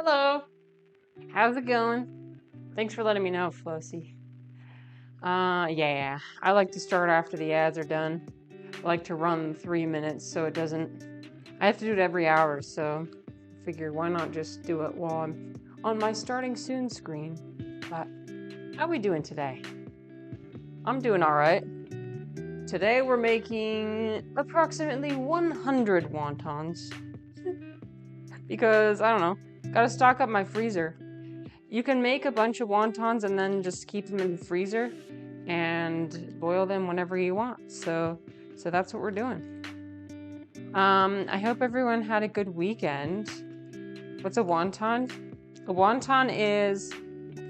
Hello. How's it going? Thanks for letting me know, Flossie. Yeah. I like to start after the ads are done. I like to run 3 minutes so it doesn't. I have to do it every hour, so I figure why not just do it while I'm on my starting soon screen. But how we doing today? I'm doing all right. Today we're making approximately 100 wontons because I don't know, gotta stock up my freezer. You can make a bunch of wontons and then just keep them in the freezer and boil them whenever you want. So that's what we're doing. I hope everyone had a good weekend. What's a wonton? A wonton is,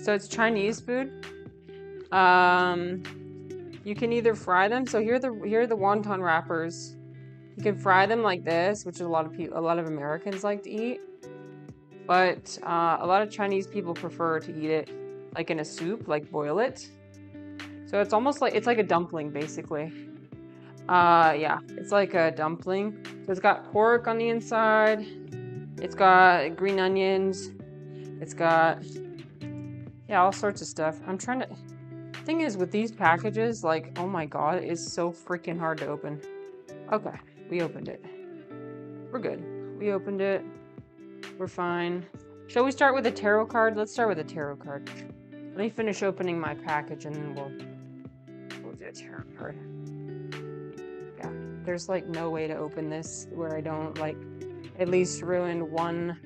so it's Chinese food. You can either fry them. So here are the wonton wrappers. You can fry them like this, which a lot of Americans like to eat. But a lot of Chinese people prefer to eat it like in a soup, like boil it. So it's almost like, it's like a dumpling, basically. Yeah, it's like a dumpling. So it's got pork on the inside. It's got green onions. It's got, yeah, all sorts of stuff. Thing is with these packages, like, oh my God, it's so freaking hard to open. Okay, we opened it. We're good. We opened it. We're fine. Shall we start with a tarot card? Let's start with a tarot card. Let me finish opening my package and then we'll do a tarot card. Yeah, there's like no way to open this where I don't like at least ruin one.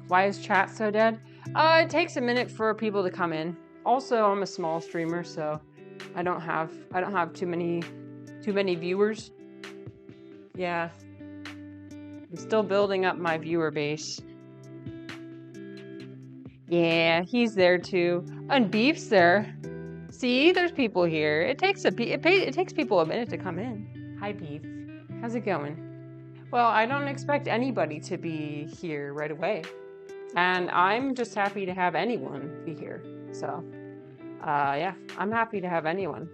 Why is chat so dead? It takes a minute for people to come in. Also, I'm a small streamer, so I don't have too many viewers. Yeah. I'm still building up my viewer base. Yeah, he's there too. And Beef's there. See, there's people here. It takes people a minute to come in. Hi, Beef. How's it going? Well, I don't expect anybody to be here right away. And I'm just happy to have anyone be here. So, yeah, I'm happy to have anyone.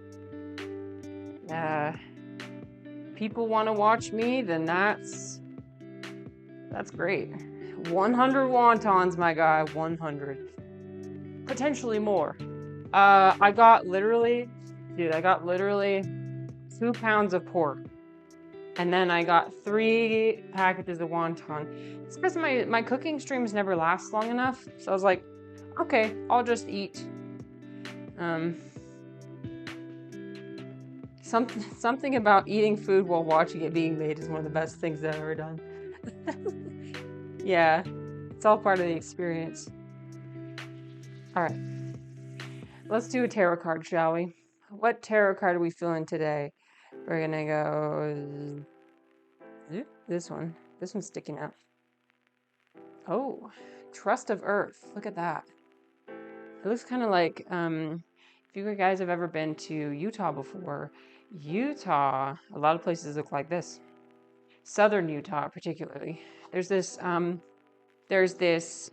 People want to watch me, then that's great. 100 wontons, my guy. 100. Potentially more. I got literally 2 pounds of pork. And then I got 3 packages of wonton. It's because my cooking streams never last long enough. So I was like, okay, I'll just eat. Something about eating food while watching it being made is one of the best things I've ever done. Yeah, it's all part of the experience. All right, let's do a tarot card, shall we? What tarot card are we feeling today? We're gonna go this one. This one's sticking out. Oh, Trust of Earth. Look at that. It looks kind of like, if you guys have ever been to Utah before, Utah, a lot of places look like this. Southern Utah, particularly. There's this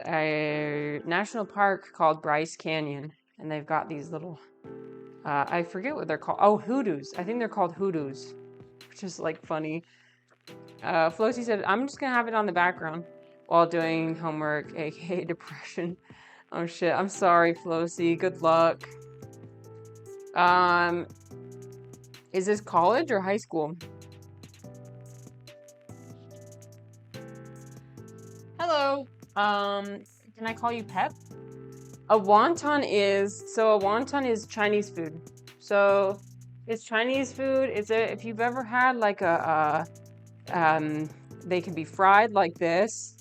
national park called Bryce Canyon, and they've got these little, I forget what they're called. Oh, hoodoos. I think they're called hoodoos, which is like funny. Flossy said, I'm just gonna have it on the background while doing homework, aka depression. Oh shit, I'm sorry, Flossy. Good luck. Is this college or high school? Hello. Can I call you Pep? A wonton is Chinese food. So it's Chinese food. If you've ever had like they can be fried like this.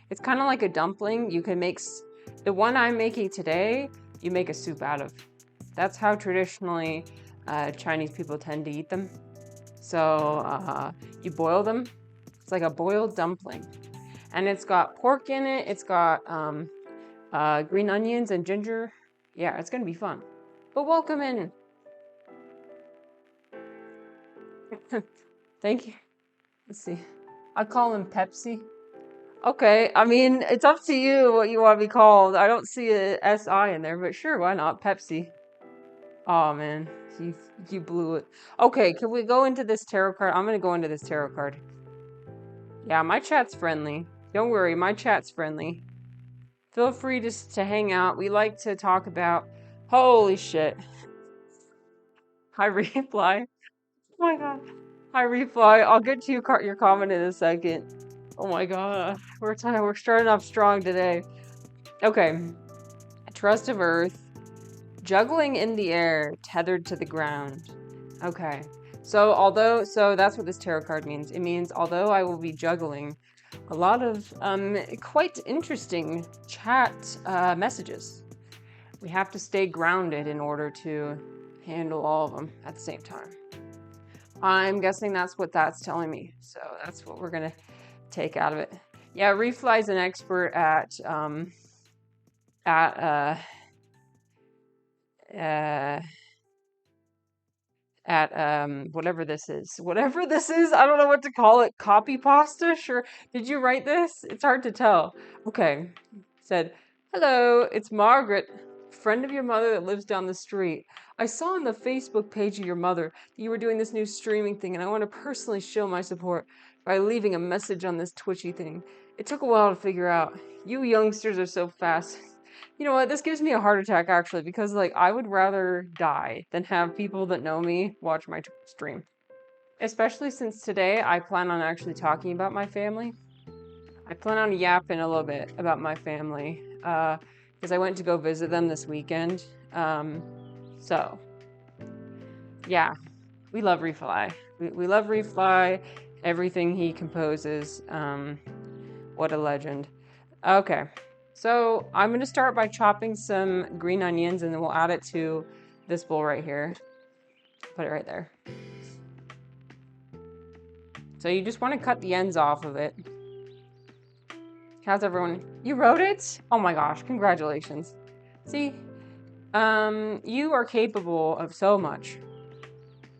It's kind of like a dumpling. You can make the one I'm making today. You make a soup out of. That's how traditionally Chinese people tend to eat them. So you boil them. It's like a boiled dumpling. And it's got pork in it. It's got green onions and ginger. Yeah, it's gonna be fun. But welcome in. Thank you. Let's see. I'll call him Pepsi. Okay, I mean, it's up to you what you want to be called. I don't see a SI in there, but sure, why not? Pepsi. Oh man, you blew it. Okay, can we go into this tarot card? I'm gonna go into this tarot card. Yeah, my chat's friendly. Don't worry, my chat's friendly. Feel free to hang out. We like to talk about. Holy shit! Hi, reply. Oh my god. Hi, reply. I'll get to your comment in a second. Oh my god, we're starting off strong today. Okay, trust of earth, juggling in the air, tethered to the ground. Okay, so that's what this tarot card means. It means although I will be juggling a lot of quite interesting chat messages, we have to stay grounded in order to handle all of them at the same time. I'm guessing that's what that's telling me. So that's what we're gonna take out of it. Yeah, Refly's an expert at uh uh whatever this is. Whatever this is, I don't know what to call it. Copy pasta? Sure. Did you write this? It's hard to tell. Okay. Said, "Hello, it's Margaret, friend of your mother that lives down the street. I saw on the Facebook page of your mother that you were doing this new streaming thing, and I want to personally show my support by leaving a message on this Twitchy thing. It took a while to figure out. You youngsters are so fast. You know what? This gives me a heart attack actually, because like I would rather die than have people that know me watch my stream. Especially since today I plan on actually talking about my family. I plan on yapping a little bit about my family because I went to go visit them this weekend. So, yeah, we love Refly. We love Refly, everything he composes. What a legend. Okay, so I'm going to start by chopping some green onions and then we'll add it to this bowl right here. Put it right there. So you just want to cut the ends off of it. How's everyone? You wrote it? Oh my gosh, congratulations. See, you are capable of so much.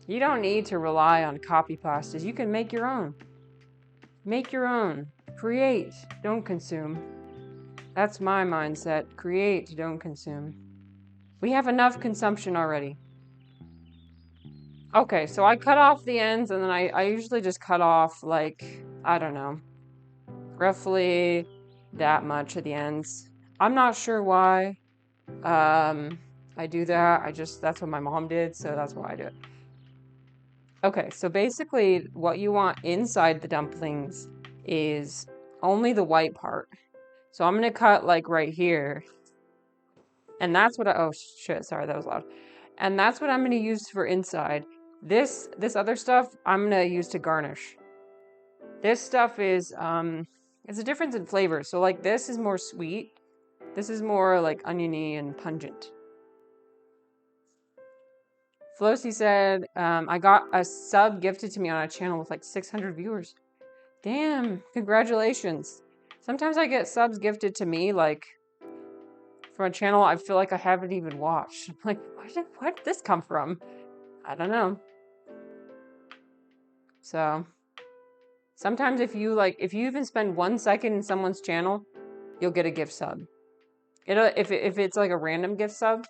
You don't need to rely on copy pastas. You can make your own. Make your own. Create, don't consume. That's my mindset. Create, don't consume. We have enough consumption already. Okay, so I cut off the ends and then I usually just cut off like, I don't know, roughly that much at the ends. I'm not sure why I do that. That's what my mom did, so that's why I do it. Okay, so basically what you want inside the dumplings is only the white part. So I'm gonna cut like right here. And that's what oh shit, sorry, that was loud. And that's what I'm gonna use for inside. This other stuff I'm gonna use to garnish. This stuff is it's a difference in flavor. So like this is more sweet. This is more like oniony and pungent. Flossy said, I got a sub gifted to me on a channel with like 600 viewers. Damn, congratulations. Sometimes I get subs gifted to me like from a channel I feel like I haven't even watched. I'm like, where did this come from? I don't know. So sometimes if you even spend 1 second in someone's channel, you'll get a gift sub. If it's like a random gift sub,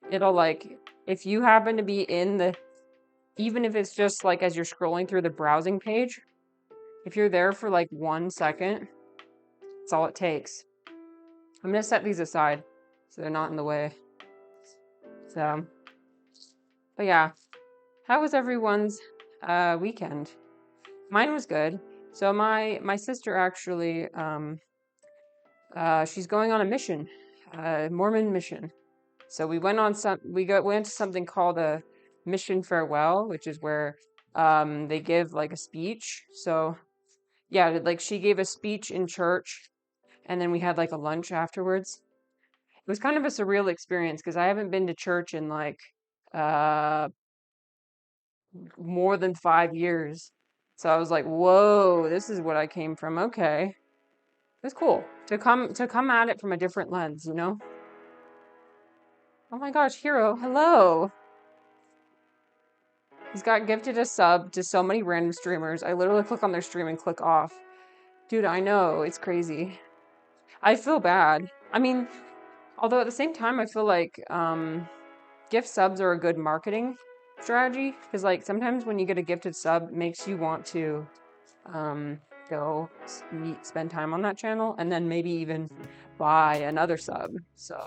it'll like if you happen to be in the even if it's just like as you're scrolling through the browsing page, if you're there for like 1 second, that's all it takes. I'm gonna set these aside so they're not in the way. So, but yeah, how was everyone's weekend? Mine was good. So my sister actually she's going on a mission, Mormon mission. So we went to something called a mission farewell, which is where they give like a speech. So yeah, like she gave a speech in church and then we had like a lunch afterwards. It was kind of a surreal experience because I haven't been to church in like uh more than 5 years. So I was like, whoa, this is what I came from. Okay. It was cool to come at it from a different lens, you know? Oh my gosh, Hero, hello. He's got gifted a sub to so many random streamers. I literally click on their stream and click off. Dude, I know, it's crazy. I feel bad. I mean, although at the same time, I feel like gift subs are a good marketing strategy because like sometimes when you get a gifted sub, it makes you want to go spend time on that channel and then maybe even buy another sub. So,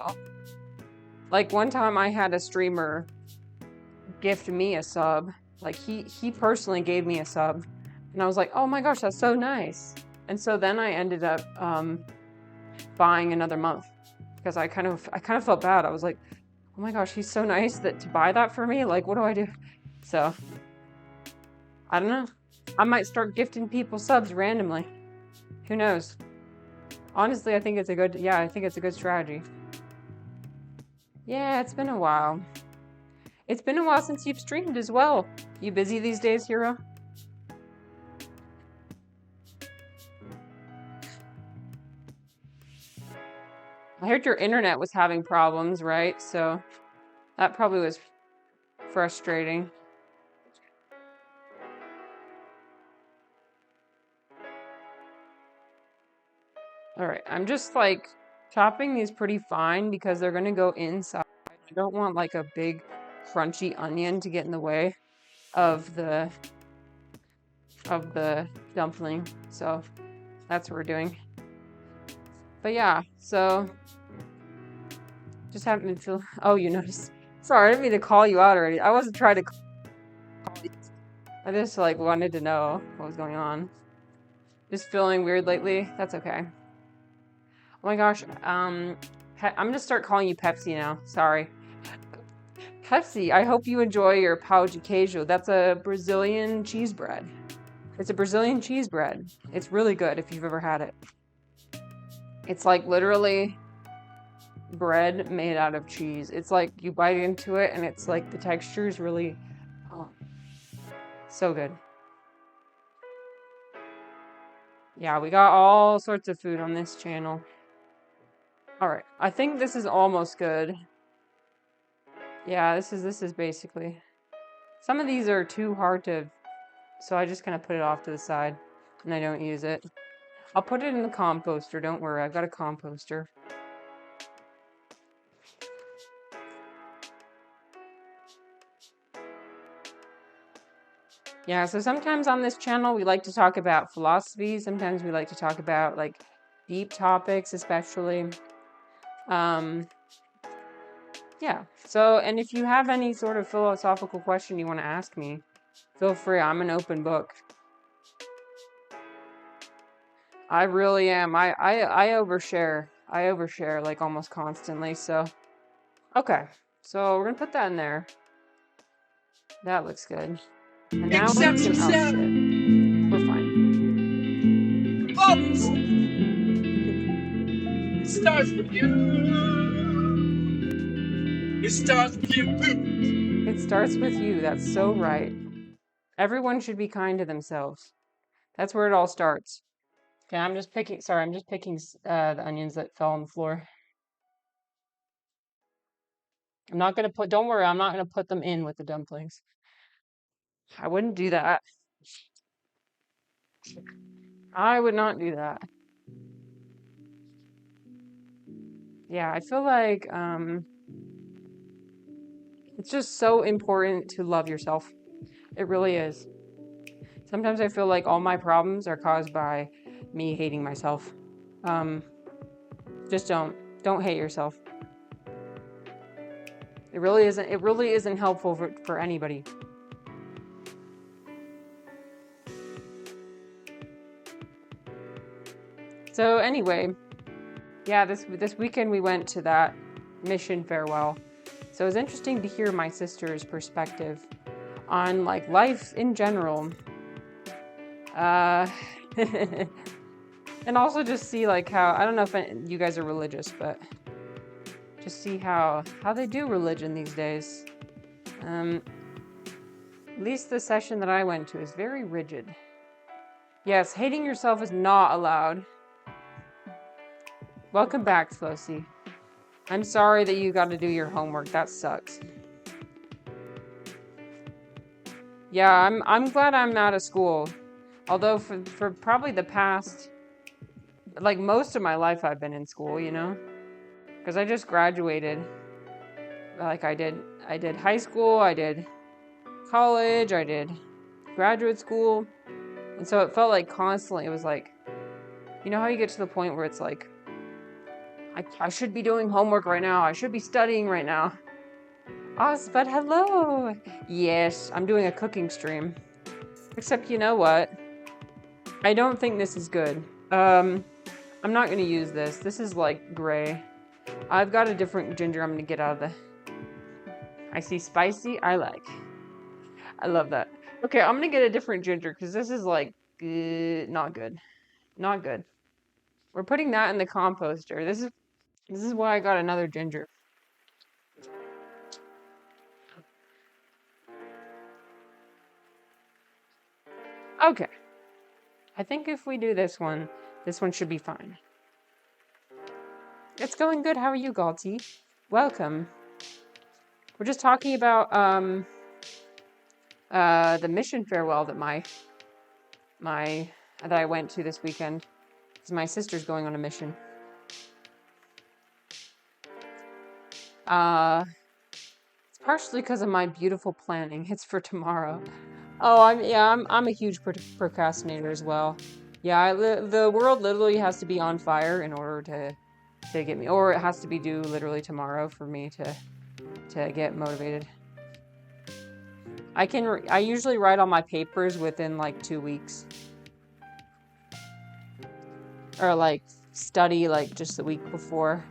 like one time I had a streamer gift me a sub. Like he personally gave me a sub, and I was like, oh my gosh, that's so nice. And so then I ended up buying another month because I kind of felt bad. I was like, oh my gosh, he's so nice that to buy that for me. Like, what do I do? So I don't know. I might start gifting people subs randomly. Who knows? Honestly, I think it's a good strategy. Yeah, it's been a while. It's been a while since you've streamed as well. You busy these days, Hero? I heard your internet was having problems, right? So that probably was frustrating. All right, I'm just like chopping these pretty fine because they're gonna go inside. I don't want like a big crunchy onion to get in the way of the dumpling. So that's what we're doing. But yeah, so just happened to feel. Oh, you noticed. Sorry, I didn't mean to call you out already. I wasn't trying to call you. I just like wanted to know what was going on. Just feeling weird lately. That's okay. Oh my gosh. I'm gonna start calling you Pepsi now. Sorry. Pepsi, I hope you enjoy your pão de queijo. That's a Brazilian cheese bread. It's a Brazilian cheese bread. It's really good if you've ever had it. It's like literally bread made out of cheese. It's like you bite into it and it's like the texture is really so good. Yeah, we got all sorts of food on this channel. All right, I think this is almost good. Yeah, this is basically. Some of these are too hard to, so I just kind of put it off to the side and I don't use it. I'll put it in the composter, don't worry, I've got a composter. Yeah, so sometimes on this channel we like to talk about philosophy, sometimes we like to talk about like deep topics especially. Yeah, so, and if you have any sort of philosophical question you want to ask me, feel free, I'm an open book. I really am. I overshare. I overshare like almost constantly, so. Okay, so we're gonna put that in there. That looks good. And now we can, oh shit. We're fine. Wontons! It starts with you. It starts with you. It starts with you. That's so right. Everyone should be kind to themselves. That's where it all starts. Okay, I'm just picking the onions that fell on the floor. I'm not gonna put, don't worry, I'm not gonna put them in with the dumplings. I wouldn't do that. I would not do that. Yeah, I feel like it's just so important to love yourself. It really is. Sometimes I feel like all my problems are caused by me hating myself. Just don't hate yourself. It really isn't helpful for anybody. So anyway, yeah, this weekend we went to that mission farewell. So it was interesting to hear my sister's perspective on like life in general. And also just see like how, I don't know if you guys are religious, but just see how they do religion these days. At least the session that I went to is very rigid. Yes, hating yourself is not allowed. Welcome back, Flossy. I'm sorry that you got to do your homework. That sucks. Yeah, I'm glad I'm out of school. Although for probably the past, like most of my life I've been in school, you know? Because I just graduated. Like I did high school, I did college, I did graduate school. And so it felt like constantly, it was like, you know how you get to the point where it's like, I should be doing homework right now. I should be studying right now. But hello. Yes, I'm doing a cooking stream. Except you know what? I don't think this is good. I'm not gonna use this. This is like gray. I've got a different ginger I'm gonna get out of the... I see spicy. I love that. Okay, I'm gonna get a different ginger because this is like not good. Not good. We're putting that in the composter. This is why I got another ginger. Okay. I think if we do this one should be fine. It's going good. How are you, Galti? Welcome. We're just talking about the mission farewell that that I went to this weekend. Because my sister's going on a mission. It's partially because of my beautiful planning. It's for tomorrow. Oh, I'm a huge procrastinator as well. Yeah, the world literally has to be on fire in order to get me, or it has to be due literally tomorrow for me to get motivated. I usually write all my papers within like 2 weeks. Or like study like just the week before.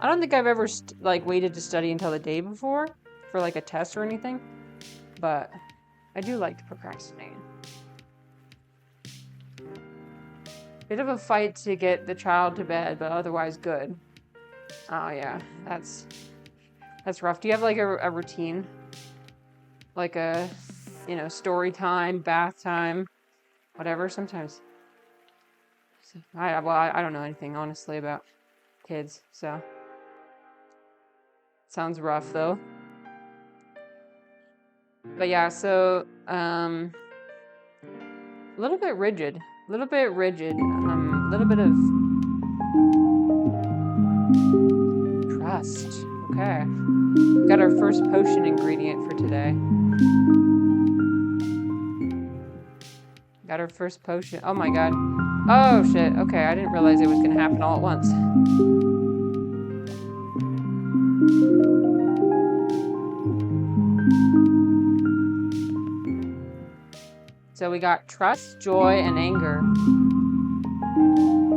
I don't think I've ever like waited to study until the day before for like a test or anything, but I do like to procrastinate. Bit of a fight to get the child to bed, but otherwise good. Oh yeah, that's rough. Do you have like a routine? Like a, story time, bath time, whatever sometimes. I don't know anything honestly about kids, so. Sounds rough though. But yeah, so, a little bit rigid. A little bit of trust. Okay. We got our first potion ingredient for today. Got our first potion. Oh my god. Oh shit. Okay, I didn't realize it was gonna happen all at once. So we got trust, joy, and anger.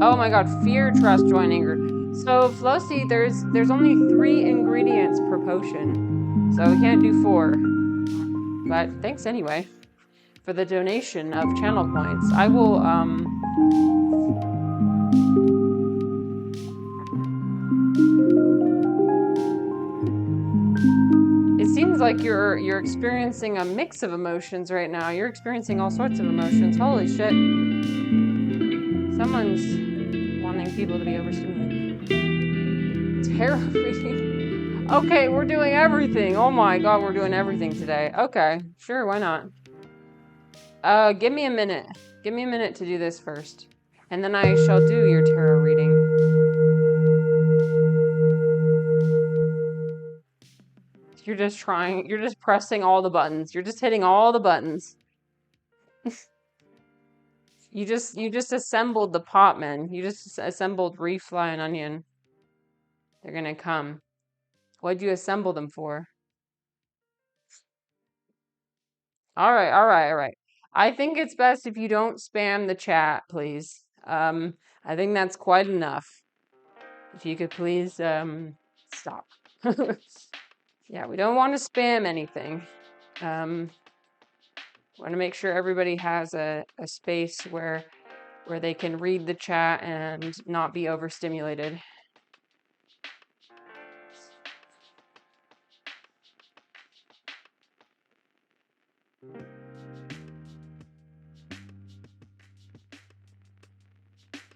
Oh my god, fear, trust, joy, and anger. So, Flossy, there's only 3 ingredients per potion. So we can't do 4. But thanks anyway for the donation of channel points. I will, It seems like you're experiencing a mix of emotions right now. You're experiencing all sorts of emotions. Holy shit. Someone's wanting people to be overstimulated. Tarot reading. Okay, we're doing everything. Oh my god, we're doing everything today. Okay, sure, why not? Give me a minute. Give me a minute to do this first. And then I shall do your tarot reading. You're just pressing all the buttons. You're just hitting all the buttons. You just assembled the potman. You just assembled refly and onion. They're gonna come. What'd you assemble them for? Alright. I think it's best if you don't spam the chat, please. I think that's quite enough. If you could please, stop. Yeah, we don't want to spam anything. Want to make sure everybody has a space where they can read the chat and not be overstimulated.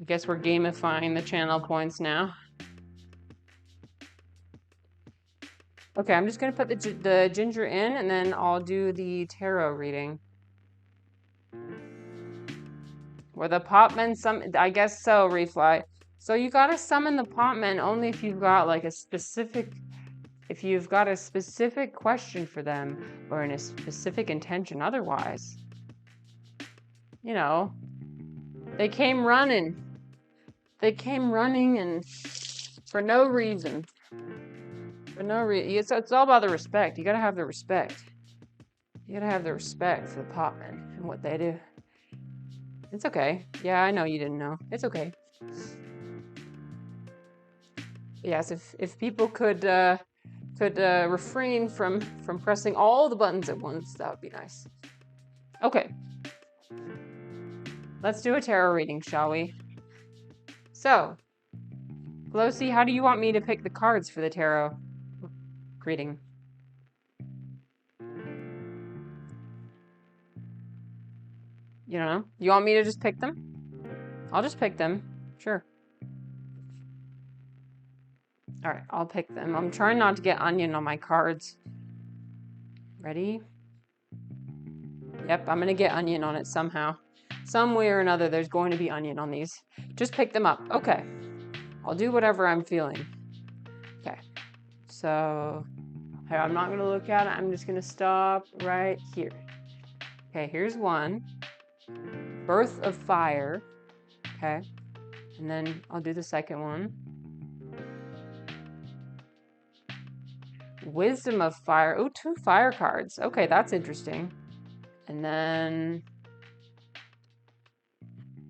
I guess we're gamifying the channel points now. Okay, I'm just going to put the ginger in, and then I'll do the tarot reading. Or the potman, I guess so, Refly. So you gotta summon the potman only if you've got like a specific question for them, or in a specific intention. Otherwise, they came running and For no reason. For no reason. It's all about the respect. You gotta have the respect. You gotta have the respect for the potmen and what they do. It's okay. Yeah, I know you didn't know. It's okay. Yes, if people could refrain from pressing all the buttons at once, that would be nice. Okay. Let's do a tarot reading, shall we? So, Glossy, how do you want me to pick the cards for the tarot reading? You don't know? You want me to just pick them? I'll just pick them. Sure. Alright, I'll pick them. I'm trying not to get onion on my cards. Ready? Yep, I'm gonna get onion on it somehow. Some way or another, there's going to be onion on these. Just pick them up. Okay. I'll do whatever I'm feeling. Okay. So, here, I'm not gonna look at it. I'm just gonna stop right here. Okay, here's one. Birth of Fire. Okay. And then I'll do the second one. Wisdom of Fire. Oh, 2 fire cards. Okay, that's interesting. And then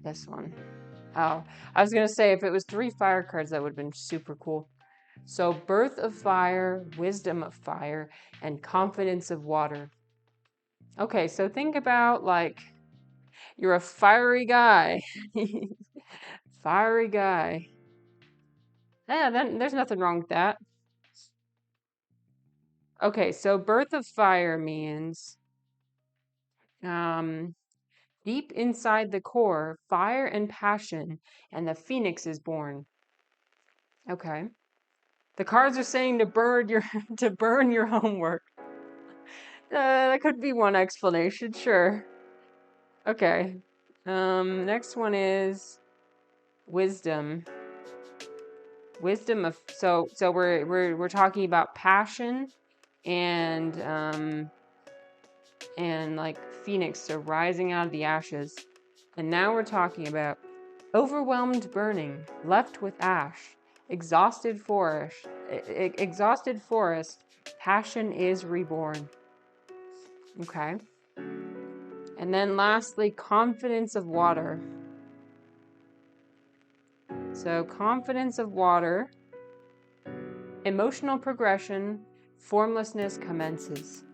this one. Oh, I was going to say if it was 3 fire cards, that would have been super cool. So, Birth of Fire, Wisdom of Fire, and Confidence of Water. Okay, so think about like you're a fiery guy. Fiery guy. Yeah, then there's nothing wrong with that. Okay, so Birth of Fire means deep inside the core, fire and passion, and the phoenix is born. Okay. The cards are saying to burn your to burn your homework. That could be one explanation, sure. Okay. Next one is wisdom. Wisdom of so we're talking about passion and like phoenix, so rising out of the ashes. And now we're talking about overwhelmed burning, left with ash, exhausted forest, passion is reborn. Okay. And then lastly, confidence of water. So confidence of water, emotional progression, formlessness commences.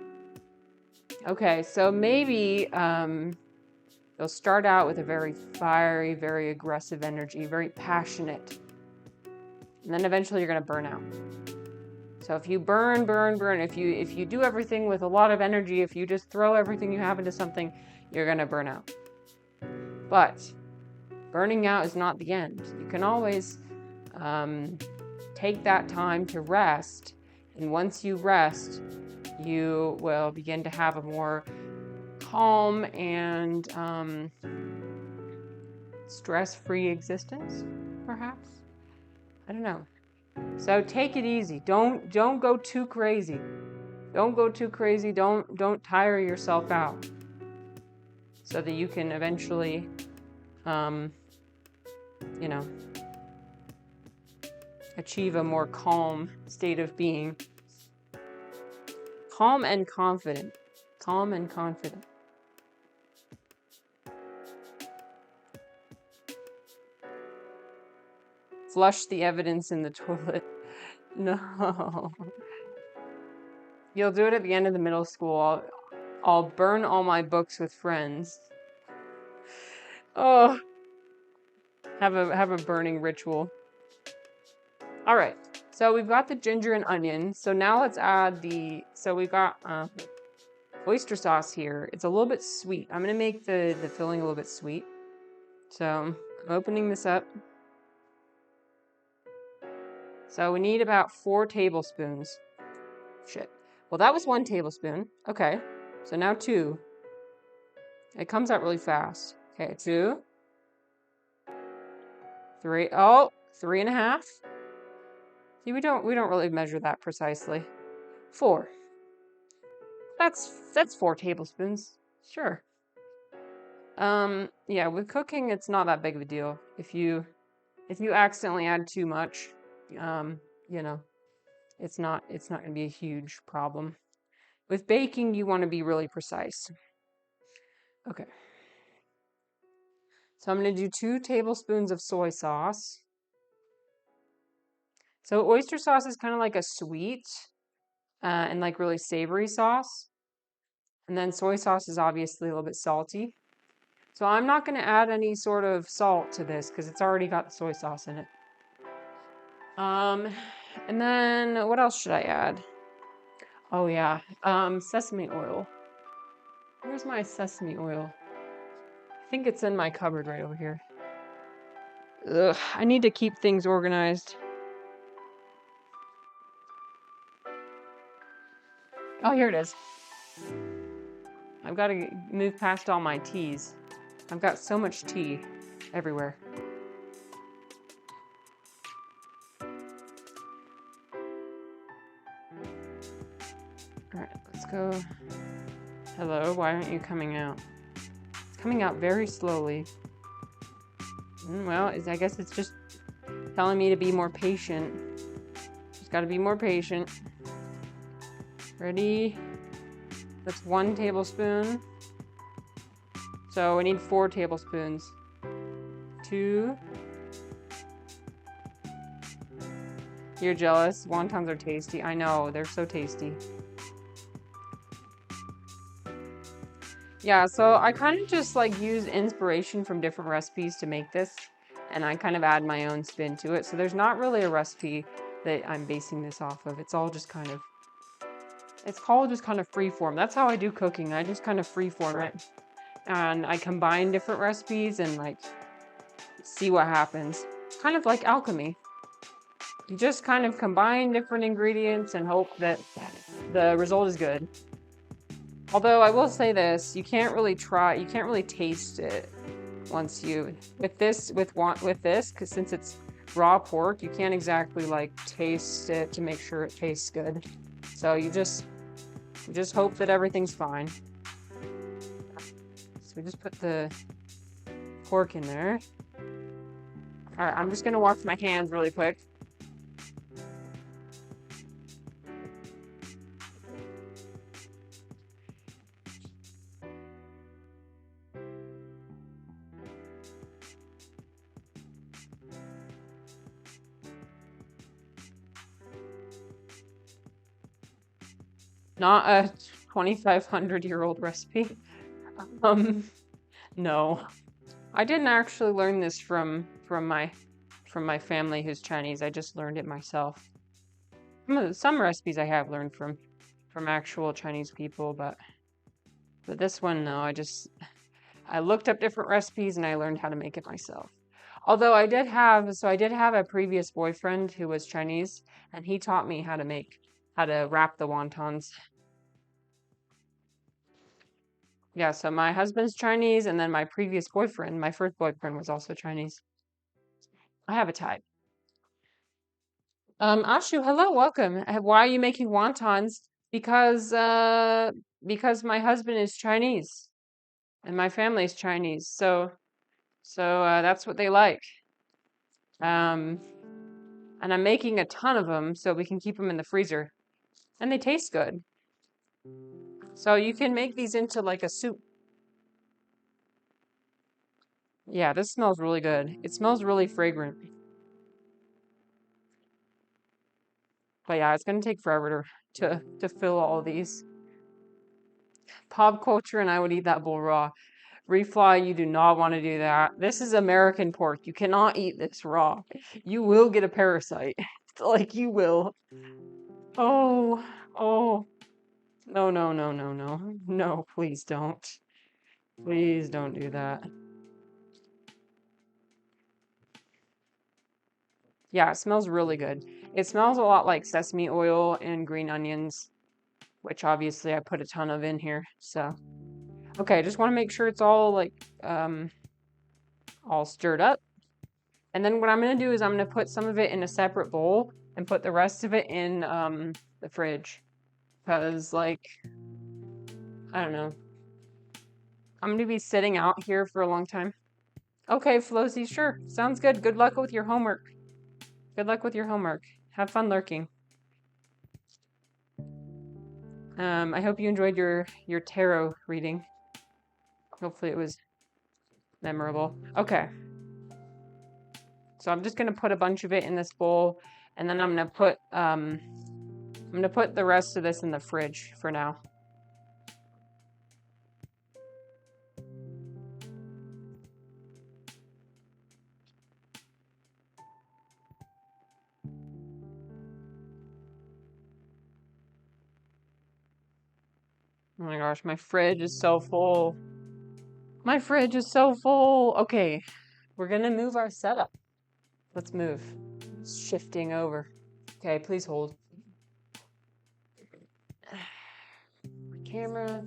Okay, so maybe you'll start out with a very fiery, very aggressive energy, very passionate. And then eventually you're going to burn out. So if you burn, if you do everything with a lot of energy, if you just throw everything you have into something, you're going to burn out. But burning out is not the end. You can always take that time to rest. And once you rest, you will begin to have a more calm and stress-free existence, perhaps. I don't know. So take it easy. Don't go too crazy. Don't go too crazy. Don't tire yourself out. So that you can eventually, achieve a more calm state of being. Calm and confident. Calm and confident. Flush the evidence in the toilet. No. You'll do it at the end of the middle school. I'll burn all my books with friends. Oh. Have a burning ritual. All right. So we've got the ginger and onion. So now let's add so we've got oyster sauce here. It's a little bit sweet. I'm going to make the filling a little bit sweet. So I'm opening this up. So we need about 4 tablespoons. Shit. Well, that was 1 tablespoon. Okay. So now 2. It comes out really fast. Okay, 2. 3. Oh, 3.5. See, we don't really measure that precisely. 4. That's 4 tablespoons. Sure. Yeah, with cooking, it's not that big of a deal. If you accidentally add too much, You know, it's not going to be a huge problem. With baking, you want to be really precise. Okay. So I'm going to do 2 tablespoons of soy sauce. So oyster sauce is kind of like a sweet and like really savory sauce. And then soy sauce is obviously a little bit salty. So I'm not going to add any sort of salt to this because it's already got the soy sauce in it. And then what else should I add? Oh yeah, sesame oil. Where's my sesame oil? I think it's in my cupboard right over here. Ugh, I need to keep things organized. Oh, here it is. I've got to move past all my teas. I've got so much tea everywhere. All right, let's go. Hello, why aren't you coming out? It's coming out very slowly. Well, I guess it's just telling me to be more patient. Just got to be more patient. Ready? That's 1 tablespoon. So we need 4 tablespoons. 2. You're jealous. Wontons are tasty. I know, they're so tasty. Yeah, so I kind of just like use inspiration from different recipes to make this, and I kind of add my own spin to it. So there's not really a recipe that I'm basing this off of. It's all just kind of, it's called just kind of freeform. That's how I do cooking. I just kind of freeform it, and I combine different recipes and like see what happens. It's kind of like alchemy. You just kind of combine different ingredients and hope that the result is good. Although I will say this, you can't really taste it once you, with this, because since it's raw pork, you can't exactly like taste it to make sure it tastes good. So you just hope that everything's fine. So we just put the pork in there. All right, I'm just gonna wash my hands really quick. Not a 2,500-year-old recipe. No. I didn't actually learn this from my family who's Chinese. I just learned it myself. Some recipes I have learned from actual Chinese people, but this one, no. I looked up different recipes and I learned how to make it myself. Although I did have a previous boyfriend who was Chinese, and he taught me how to wrap the wontons. Yeah, so my husband's Chinese, and then my previous boyfriend, my first boyfriend, was also Chinese. I have a type. Ashu, hello, welcome. Why are you making wontons? Because my husband is Chinese, and my family is Chinese, so that's what they like. And I'm making a ton of them so we can keep them in the freezer, and they taste good. So you can make these into like a soup. Yeah, this smells really good. It smells really fragrant. But yeah, it's gonna take forever to fill all these. Pop culture, and I would eat that bowl raw. Refly, you do not want to do that. This is American pork. You cannot eat this raw. You will get a parasite. Like you will. Oh, oh. No, no, no, no, no. No, please don't. Please don't do that. Yeah, it smells really good. It smells a lot like sesame oil and green onions, which obviously I put a ton of in here. So, okay, just want to make sure it's all like all stirred up. And then what I'm going to do is I'm going to put some of it in a separate bowl and put the rest of it in the fridge. Because, like, I don't know. I'm going to be sitting out here for a long time. Okay, Flozy, sure. Sounds good. Good luck with your homework. Good luck with your homework. Have fun lurking. I hope you enjoyed your tarot reading. Hopefully it was memorable. Okay. So I'm just gonna put a bunch of it in this bowl, and then I'm gonna put the rest of this in the fridge for now. Oh my gosh, my fridge is so full. My fridge is so full. Okay, we're gonna move our setup. Let's move. Shifting over. Okay, please hold. My camera.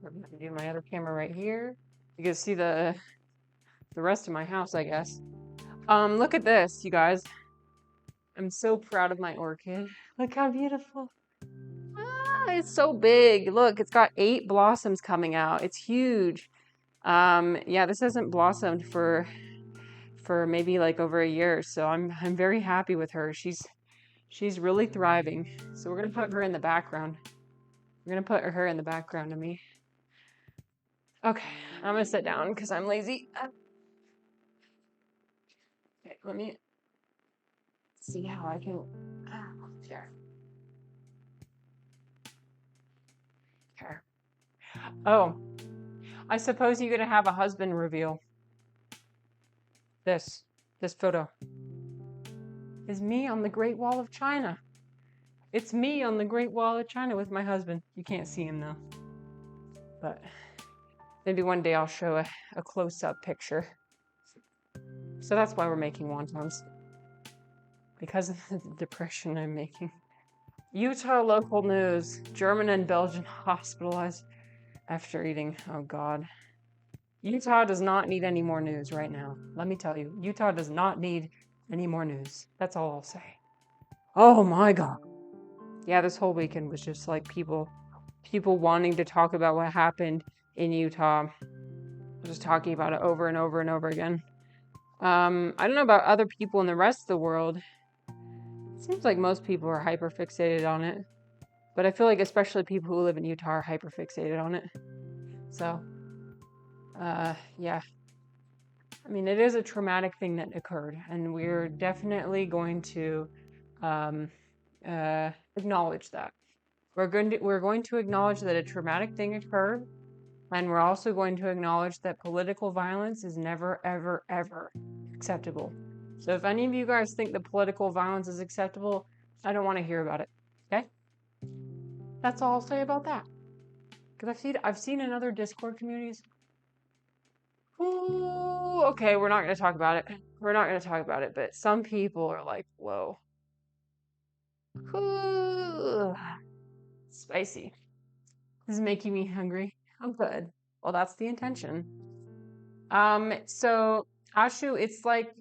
We're gonna do my other camera right here. You can see the rest of my house, I guess. Look at this, you guys. I'm so proud of my orchid. Look how beautiful. Ah, it's so big. Look, it's got 8 blossoms coming out. It's huge. Yeah, this hasn't blossomed for maybe like over a year, so I'm very happy with her. She's really thriving. So we're gonna put her in the background. We're gonna put her in the background of me. Okay, I'm gonna sit down because I'm lazy. Okay, let me see how I can. There. Here. Oh, I suppose you're gonna have a husband reveal. This photo is me on the Great Wall of China. It's me on the Great Wall of China with my husband. You can't see him though, but maybe one day I'll show a close-up picture. So that's why we're making wontons. Because of the depression I'm making. Utah local news. German and Belgian hospitalized after eating. Oh God. Utah does not need any more news right now. Let me tell you. Utah does not need any more news. That's all I'll say. Oh my God. Yeah, this whole weekend was just like people wanting to talk about what happened in Utah. Just talking about it over and over and over again. I don't know about other people in the rest of the world. It seems like most people are hyper fixated on it. But I feel like especially people who live in Utah are hyper fixated on it. So, yeah. I mean, it is a traumatic thing that occurred, and we're definitely going to acknowledge that. We're going to acknowledge that a traumatic thing occurred, and we're also going to acknowledge that political violence is never, ever, ever acceptable. So if any of you guys think that political violence is acceptable, I don't want to hear about it. Okay? That's all I'll say about that. Because I've seen in other Discord communities. Ooh, okay, we're not going to talk about it. We're not going to talk about it, but some people are like, whoa. Ooh, spicy. This is making me hungry. I'm good. Well, that's the intention. So ashu, it's like,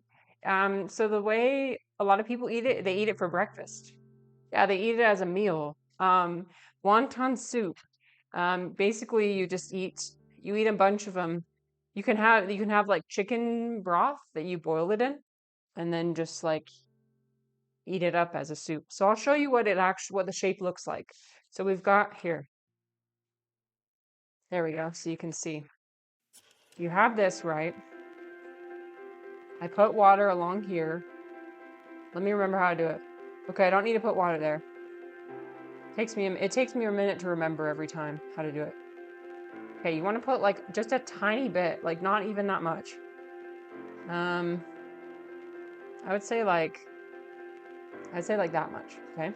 so the way a lot of people eat it, they eat it for breakfast. Yeah, they eat it as a meal. Wonton soup. Basically you eat a bunch of them. You can have like chicken broth that you boil it in, and then just like eat it up as a soup. So I'll show you what the shape looks like. So we've got here. There we go. So you can see. You have this, right? I put water along here. Let me remember how to do it. Okay, I don't need to put water there. It takes me a minute to remember every time how to do it. Okay, you want to put like just a tiny bit, like not even that much. I would say like that much, okay?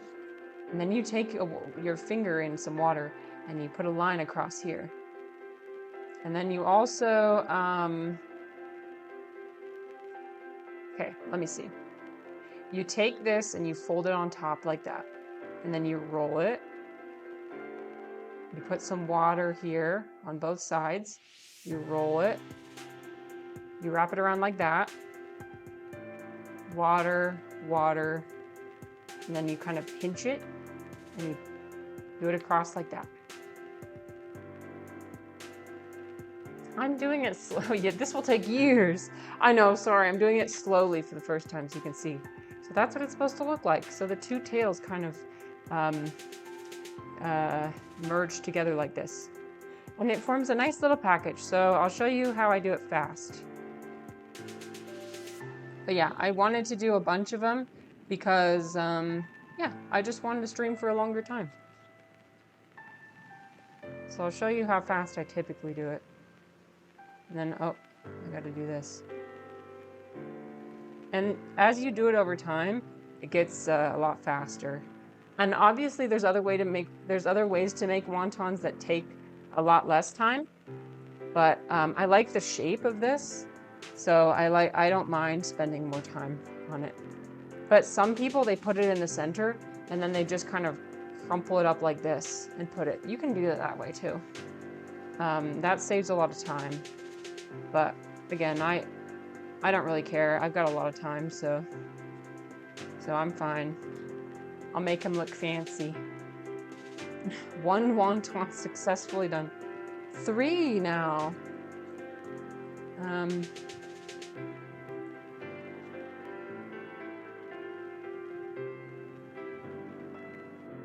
And then you take your finger in some water and you put a line across here. And then you also, okay, let me see. You take this and you fold it on top like that. And then you roll it. You put some water here on both sides. You roll it. You wrap it around like that. Water, water. And then you kind of pinch it and you do it across like that. I'm doing it slow. Yeah, this will take years. I know, sorry. I'm doing it slowly for the first time so you can see. So that's what it's supposed to look like. So the two tails kind of um, merge together like this. And it forms a nice little package. So I'll show you how I do it fast. But yeah, I wanted to do a bunch of them because, yeah, I just wanted to stream for a longer time. So I'll show you how fast I typically do it. And then, oh, I gotta do this. And as you do it over time, it gets a lot faster. And obviously there's other ways to make wontons that take a lot less time. But I like the shape of this, so I don't mind spending more time on it. But some people, they put it in the center and then they just kind of crumple it up like this and put it. You can do it that way too. That saves a lot of time. But again, I don't really care. I've got a lot of time, so I'm fine. I'll make him look fancy. 1 wonton successfully done. 3 now.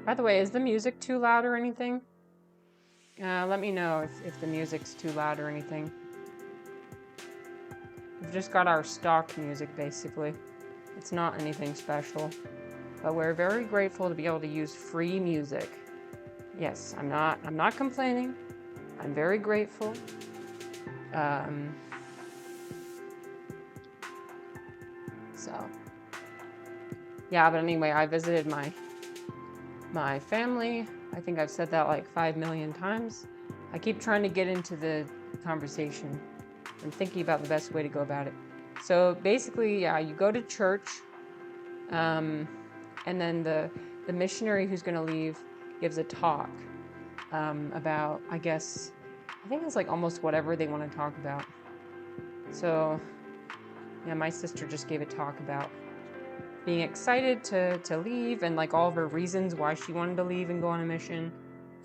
By the way, is the music too loud or anything? Let me know if the music's too loud or anything. We've just got our stock music, basically. It's not anything special. But we're very grateful to be able to use free music. Yes, I'm not complaining. I'm very grateful. So, yeah, but anyway, I visited my family. I think I've said that like 5 million times. I keep trying to get into the conversation and thinking about the best way to go about it. So basically, yeah, you go to church, and then the missionary who's going to leave gives a talk about, I think it's like almost whatever they want to talk about. So, yeah, my sister just gave a talk about being excited to leave and like all of her reasons why she wanted to leave and go on a mission.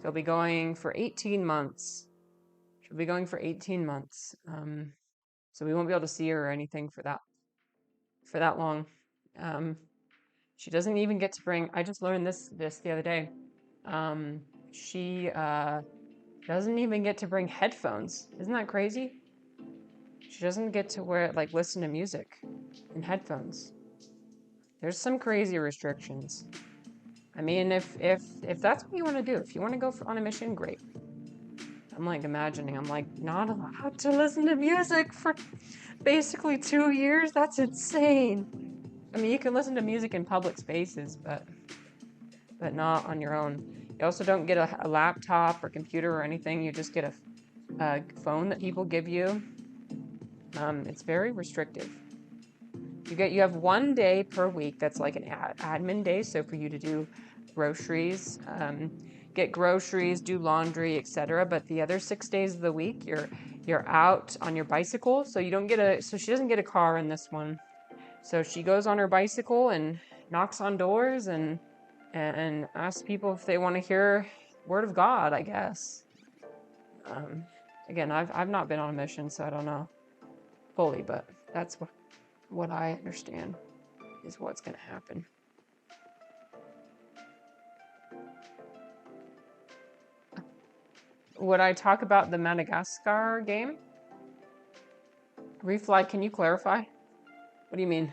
She'll be going for 18 months. She'll be going for 18 months. So we won't be able to see her or anything for that long. She doesn't even get to bring, I just learned this the other day. She doesn't even get to bring headphones. Isn't that crazy? She doesn't get to listen to music in headphones. There's some crazy restrictions. I mean, if that's what you want to do, if you want to go on a mission, great. I'm like imagining, I'm like not allowed to listen to music for basically 2 years. That's insane. I mean, you can listen to music in public spaces, but not on your own. You also don't get a laptop or computer or anything. You just get a phone that people give you. It's very restrictive. You have 1 day per week that's like an admin day, so for you to do groceries, get groceries, do laundry, etc. But the other 6 days of the week, you're out on your bicycle, so she doesn't get a car in this one. So she goes on her bicycle and knocks on doors and asks people if they want to hear word of God, I guess. Again, I've not been on a mission, so I don't know fully, but that's what I understand is what's going to happen. Would I talk about the Madagascar game? Refly, can you clarify? What do you mean?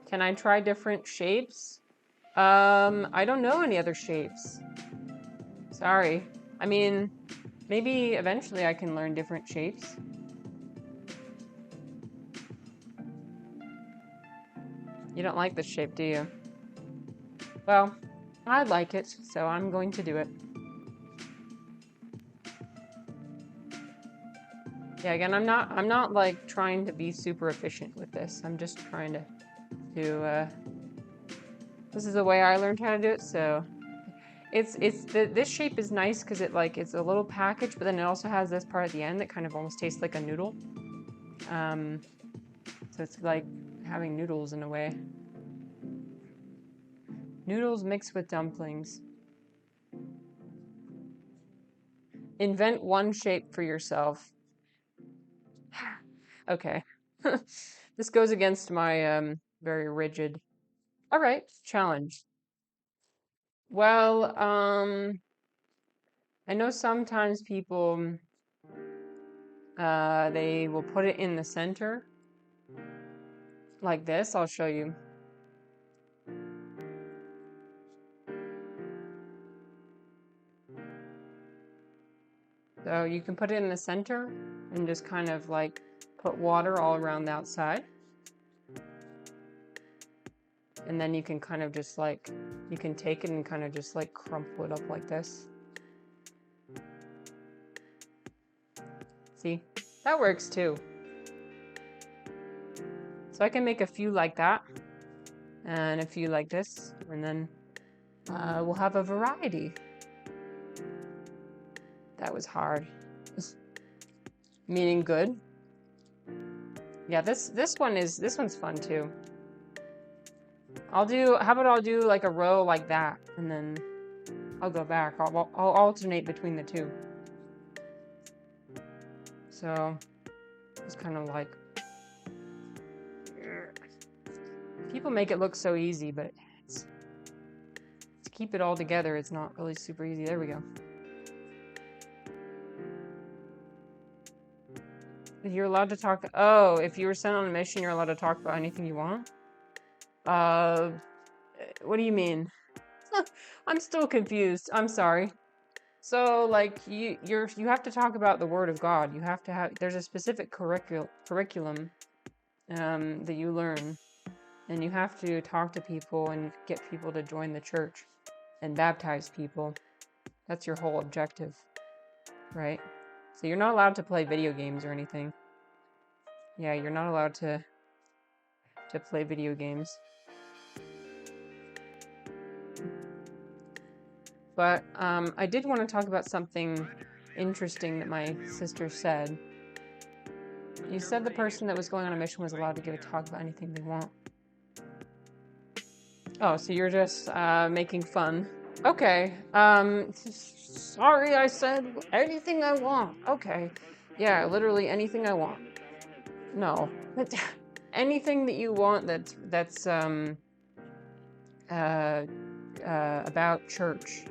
Can I try different shapes? I don't know any other shapes. Sorry. I mean, maybe eventually I can learn different shapes. You don't like this shape, do you? Well, I like it, so I'm going to do it. Yeah, again, I'm not like trying to be super efficient with this. I'm just trying to this is the way I learned how to do it, so this shape is nice because it's a little package, but then it also has this part at the end that kind of almost tastes like a noodle. So it's like having noodles in a way. Noodles mixed with dumplings. Invent one shape for yourself. Okay. This goes against my very rigid. All right, challenge. Well, I know sometimes people they will put it in the center like this. I'll show you. So you can put it in the center and just kind of like put water all around the outside. And then you can kind of just like, you can take it and kind of just like crumple it up like this. See, that works too. So I can make a few like that and a few like this, and then we'll have a variety. That was hard. Meaning good. Yeah, this one's fun too. How about I'll do like a row like that, and then I'll go back. I'll alternate between the two. So it's kind of like, people make it look so easy, but to keep it all together, it's not really super easy. There we go. You're allowed to talk. Oh, if you were sent on a mission, you're allowed to talk about anything you want. What do you mean? I'm still confused. I'm sorry. So, like, you have to talk about the Word of God. You have to have. There's a specific curriculum that you learn, and you have to talk to people and get people to join the church and baptize people. That's your whole objective, right? So you're not allowed to play video games or anything. Yeah, you're not allowed to play video games. But I did want to talk about something interesting that my sister said. You said the person that was going on a mission was allowed to give a talk about anything they want. Oh, so you're just making fun. Okay. Sorry, I said anything I want. Okay. Yeah, literally anything I want. No. Anything that you want that's about church.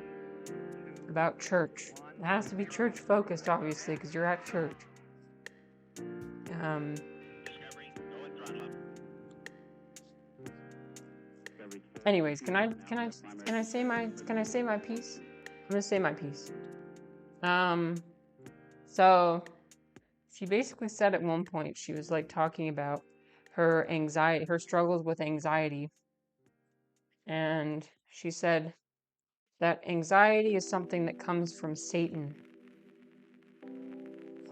About church. It has to be church focused, obviously, because you're at church. Anyways, can I say my piece? I'm gonna say my piece. So she basically said at one point, she was like talking about her anxiety, her struggles with anxiety. And she said that anxiety is something that comes from Satan.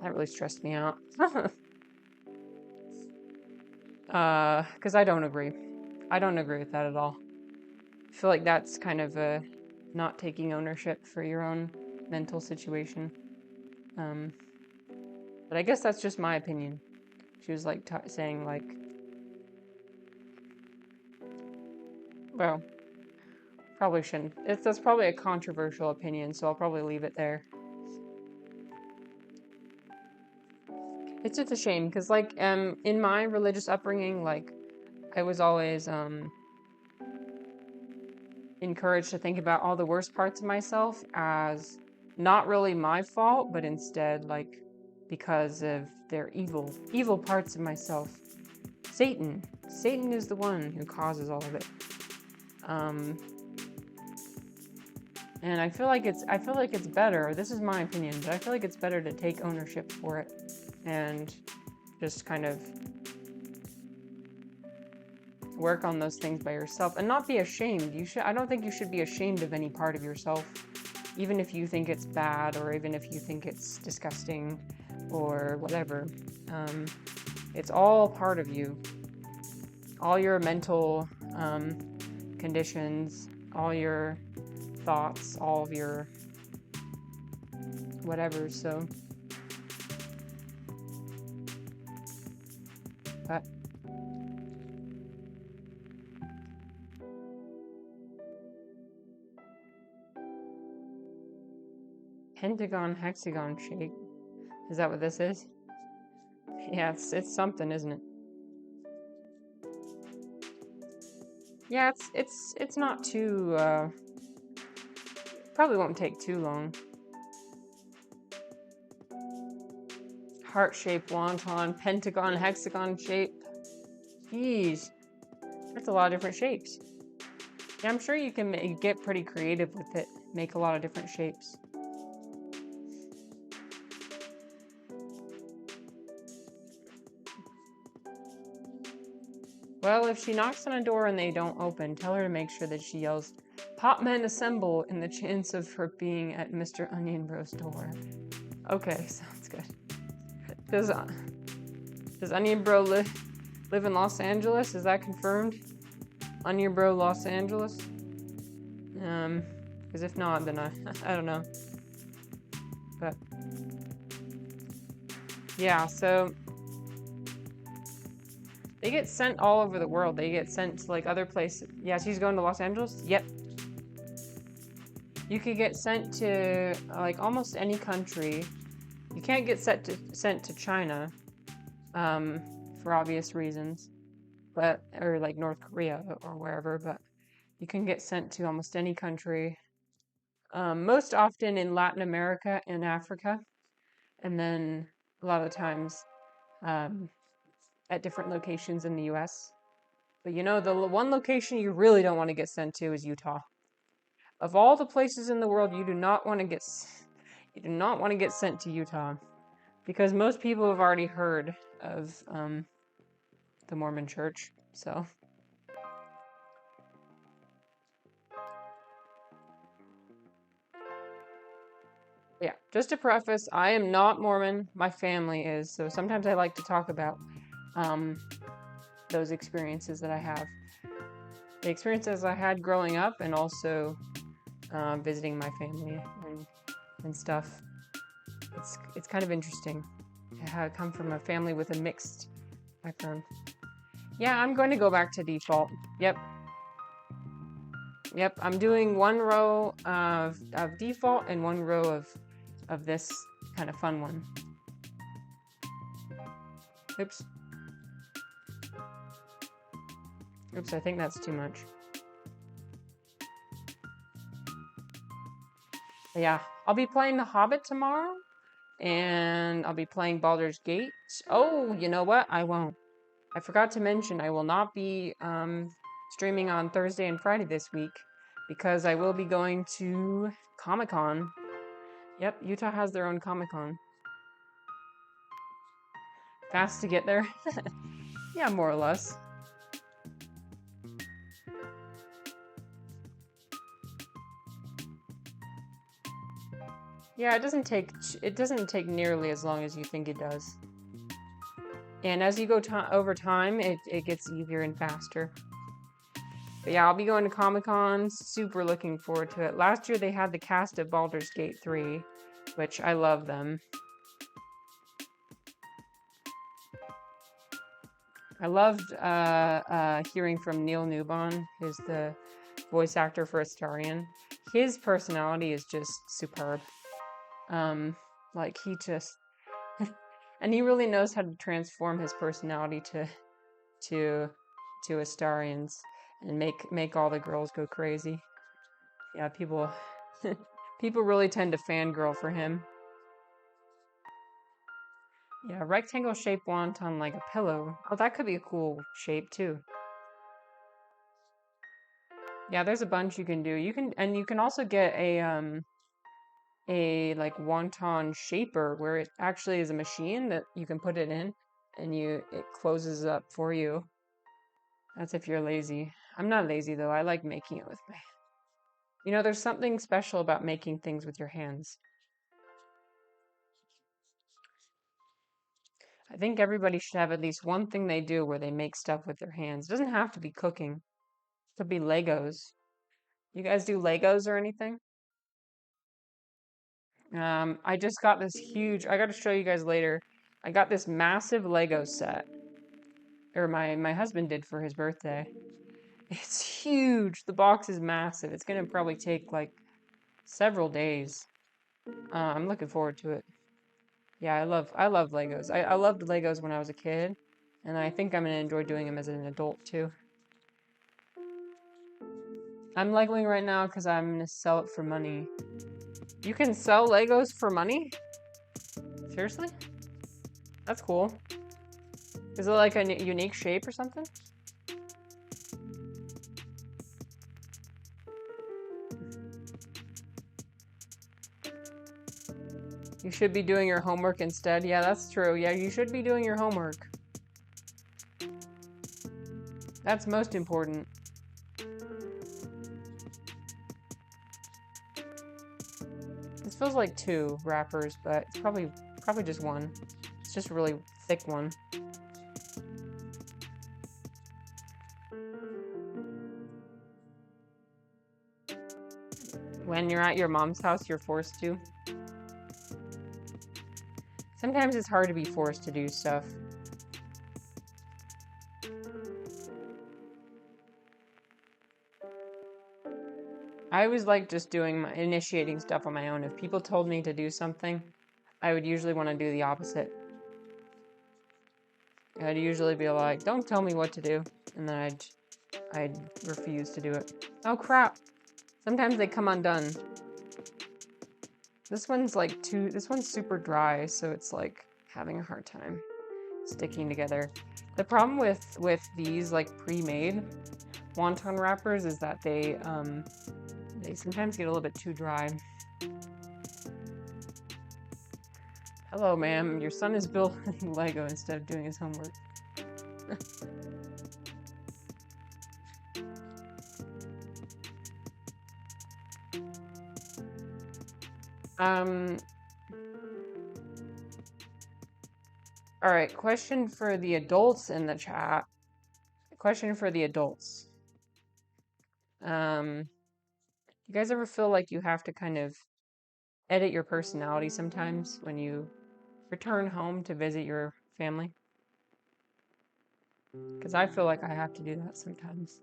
That really stressed me out. Because I don't agree. I don't agree with that at all. I feel like that's kind of not taking ownership for your own mental situation. But I guess that's just my opinion. She was like saying like, well, probably shouldn't. That's probably a controversial opinion, so I'll probably leave it there. It's just a shame because like in my religious upbringing, like I was always encouraged to think about all the worst parts of myself as not really my fault, but instead like because of their evil parts of myself. Satan is the one who causes all of it. And I feel like it's better. This is my opinion, but I feel like it's better to take ownership for it and just kind of work on those things by yourself and not be ashamed. I don't think you should be ashamed of any part of yourself, even if you think it's bad or even if you think it's disgusting or whatever. It's all part of you. All your mental conditions, all your thoughts, all of your whatever, so. But pentagon, hexagon shape. Is that what this is? Yeah, it's something, isn't it? Yeah, it's not too probably won't take too long. Heart-shaped wonton, pentagon, hexagon shape. Jeez, that's a lot of different shapes. Yeah, I'm sure you can get pretty creative with it. Make a lot of different shapes. Well, if she knocks on a door and they don't open, tell her to make sure that she yells, "Pop men assemble," in the chance of her being at Mr. Onion Bro's door. Okay, sounds good. Does Onion Bro live in Los Angeles? Is that confirmed? Onion Bro, Los Angeles? Because if not, then I don't know. But yeah, so they get sent all over the world. They get sent to like other places. Yeah, she's going to Los Angeles? Yep. You could get sent to like almost any country. You can't get sent to China, for obvious reasons, but or like North Korea or wherever. But you can get sent to almost any country. Most often in Latin America and Africa, and then a lot of the times um, at different locations in the U.S. But you know, the one location you really don't want to get sent to is Utah. Of all the places in the world, you do not want to get sent to Utah because most people have already heard of the Mormon Church. So yeah, just to preface, I am not Mormon. My family is. So sometimes I like to talk about um, those experiences that I have, the experiences I had growing up, and also visiting my family and stuff. It's kind of interesting. I come from a family with a mixed background. Yeah, I'm going to go back to default. Yep. Yep, I'm doing one row of default and one row of this kind of fun one. Oops. Oops, I think that's too much. But yeah, I'll be playing The Hobbit tomorrow, and I'll be playing Baldur's Gate. Oh, you know what? I won't. I forgot to mention I will not be streaming on Thursday and Friday this week because I will be going to Comic-Con. Yep, Utah has their own Comic-Con. Fast to get there? Yeah, more or less. Yeah, it doesn't take nearly as long as you think it does. And as you go over time, it gets easier and faster. But yeah, I'll be going to Comic-Con. Super looking forward to it. Last year they had the cast of Baldur's Gate 3, which I love them. I loved hearing from Neil Newbon, who's the voice actor for Astarion. His personality is just superb. Like he just and he really knows how to transform his personality to Astarians and make all the girls go crazy. Yeah, people people really tend to fangirl for him. Yeah, rectangle shaped wonton like a pillow. Oh, that could be a cool shape too. Yeah, there's a bunch you can do. You can also get a like wonton shaper where it actually is a machine that you can put it in and it closes up for you. That's if you're lazy. I'm not lazy though. I like making it with my. You know, there's something special about making things with your hands. I think everybody should have at least one thing they do where they make stuff with their hands. It doesn't have to be cooking. It could be Legos. You guys do Legos or anything? I just got this huge, I got to show you guys later. I got this massive Lego set, or my husband did for his birthday. It's huge. The box is massive. It's gonna probably take like several days. I'm looking forward to it. Yeah, I love Legos. I loved Legos when I was a kid, and I think I'm gonna enjoy doing them as an adult too. I'm Legoing right now because I'm gonna sell it for money. You can sell Legos for money? Seriously? That's cool. Is it like a unique shape or something? You should be doing your homework instead. Yeah, that's true. Yeah, you should be doing your homework. That's most important. This feels like 2 wrappers, but it's probably just one. It's just a really thick one. When you're at your mom's house, you're forced to. Sometimes it's hard to be forced to do stuff. I always like just doing initiating stuff on my own. If people told me to do something, I would usually want to do the opposite. I'd usually be like, "Don't tell me what to do," and then I'd refuse to do it. Oh crap! Sometimes they come undone. This one's like this one's super dry, so it's like having a hard time sticking together. The problem with these like pre-made wonton wrappers is that they sometimes get a little bit too dry. Hello, ma'am. Your son is building Lego instead of doing his homework. All right, question for the adults in the chat. Question for the adults. You guys ever feel like you have to kind of edit your personality sometimes when you return home to visit your family? Because I feel like I have to do that sometimes.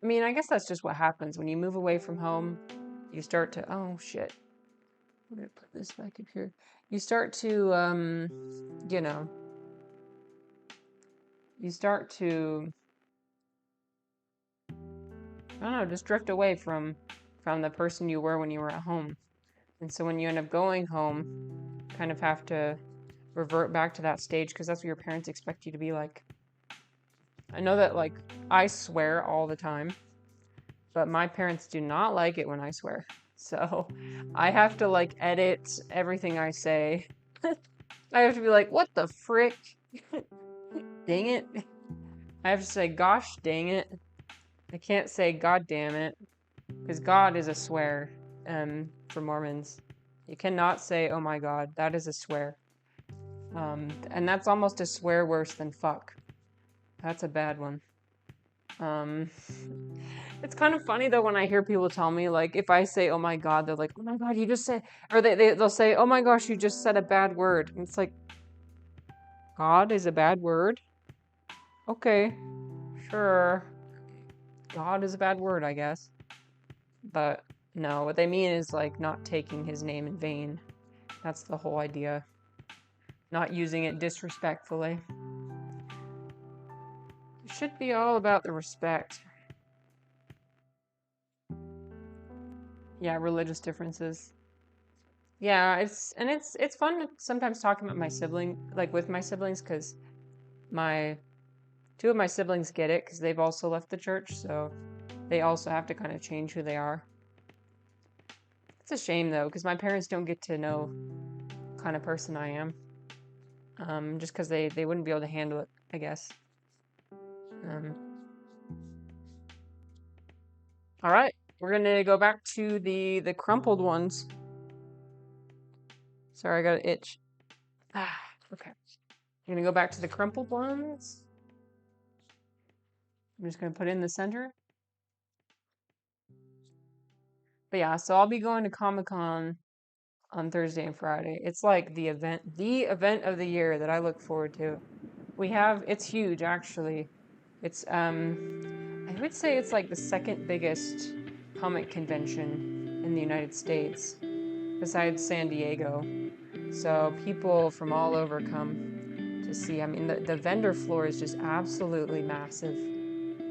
I mean, I guess that's just what happens when you move away from home. You start to, oh shit. I'm gonna put this back up here. You start to, you know, you start to, I don't know, just drift away from the person you were when you were at home. And so when you end up going home, you kind of have to revert back to that stage because that's what your parents expect you to be like. I know that, like, I swear all the time, but my parents do not like it when I swear. So I have to, like, edit everything I say. I have to be like, what the frick? Dang it. I have to say, gosh dang it. I can't say god damn it, because God is a swear for Mormons. You cannot say, oh my god, that is a swear. And that's almost a swear worse than fuck. That's a bad one. It's kind of funny though when I hear people tell me, like, if I say, oh my god, they're like, oh my god, you just said, or they'll say, oh my gosh, you just said a bad word. And it's like, God is a bad word? Okay, sure. God is a bad word, I guess. But no, what they mean is like not taking his name in vain. That's the whole idea. Not using it disrespectfully. It should be all about the respect. Yeah, religious differences. Yeah, it's fun to sometimes talking about my sibling, like with my siblings, because my 2 of my siblings get it because they've also left the church, so they also have to kind of change who they are. It's a shame though, because my parents don't get to know what kind of person I am, just because they wouldn't be able to handle it, I guess. All right, we're gonna go back to the crumpled ones. Sorry, I got an itch. Okay. I'm gonna go back to the crumpled ones. I'm just gonna put it in the center. But yeah, so I'll be going to Comic-Con on Thursday and Friday. It's like the event of the year that I look forward to. It's huge actually. It's I would say it's like the second biggest comic convention in the United States. besides San Diego. So people from all over come to see. I mean, the vendor floor is just absolutely massive.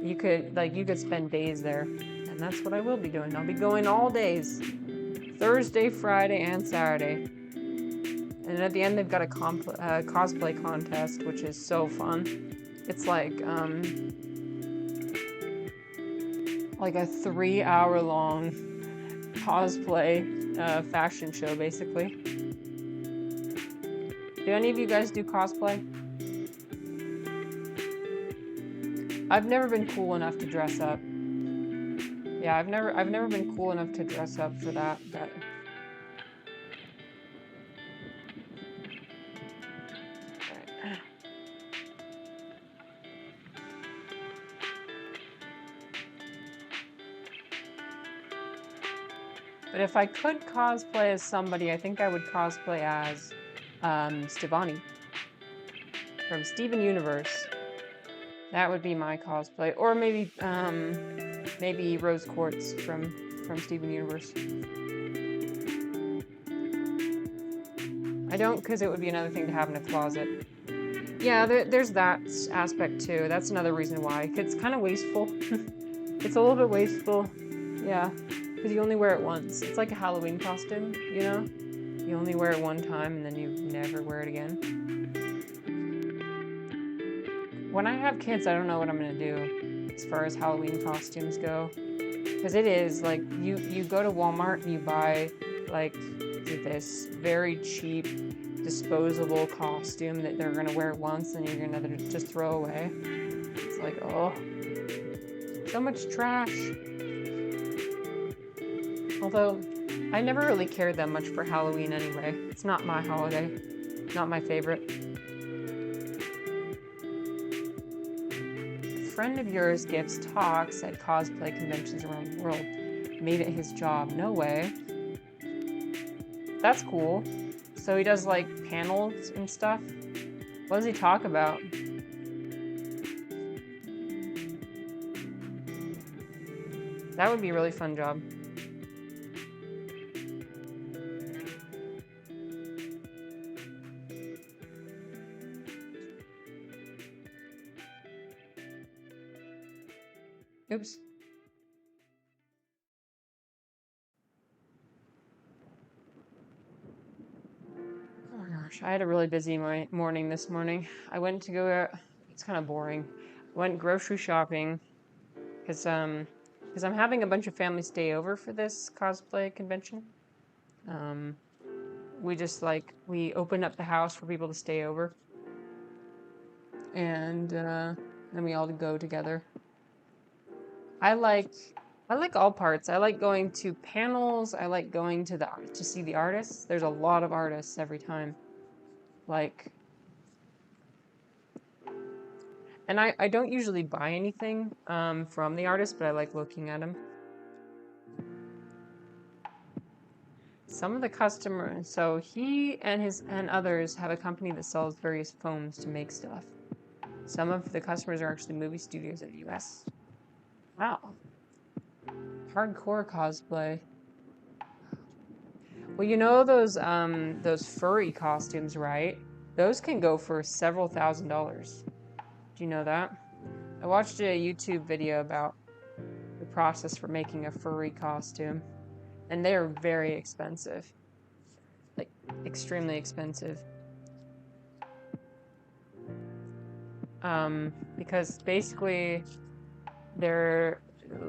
You could spend days there, and that's what I will be doing. I'll be going all days, Thursday, Friday, and Saturday. And at the end, they've got a cosplay contest, which is so fun. It's like a 3-hour long cosplay fashion show, basically. Do any of you guys do cosplay? I've never been cool enough to dress up. Yeah, I've never been cool enough to dress up for that, but but if I could cosplay as somebody, I think I would cosplay as Stevani from Steven Universe. That would be my cosplay, or maybe Rose Quartz from Steven Universe. I don't, because it would be another thing to have in a closet. Yeah, there's that aspect too. That's another reason why. It's kind of wasteful. It's a little bit wasteful. Yeah, because you only wear it once. It's like a Halloween costume, you know? You only wear it one time and then you never wear it again. When I have kids, I don't know what I'm gonna do as far as Halloween costumes go. Because it is, like, you go to Walmart and you buy, like, this very cheap, disposable costume that they're gonna wear once and you're gonna just throw away. It's like, oh, so much trash. Although, I never really cared that much for Halloween anyway. It's not my holiday. Not my favorite. A friend of yours gives talks at cosplay conventions around the world. Made it his job. No way. That's cool. So he does, like, panels and stuff? What does he talk about? That would be a really fun job. Oops. Oh my gosh, I had a really busy morning this morning. I went to go, it's kind of boring. I went grocery shopping because I'm having a bunch of family stay over for this cosplay convention. We opened up the house for people to stay over. And then we all go together. I like all parts. I like going to panels. I like going to see the artists. There's a lot of artists every time. Like, and I don't usually buy anything from the artist, but I like looking at them. Some of the customers, so he and others have a company that sells various foams to make stuff. Some of the customers are actually movie studios in the US. Wow. Hardcore cosplay. Well, you know those furry costumes, right? Those can go for several $1,000s. Do you know that? I watched a YouTube video about the process for making a furry costume, and they are very expensive. Like, extremely expensive. Because basically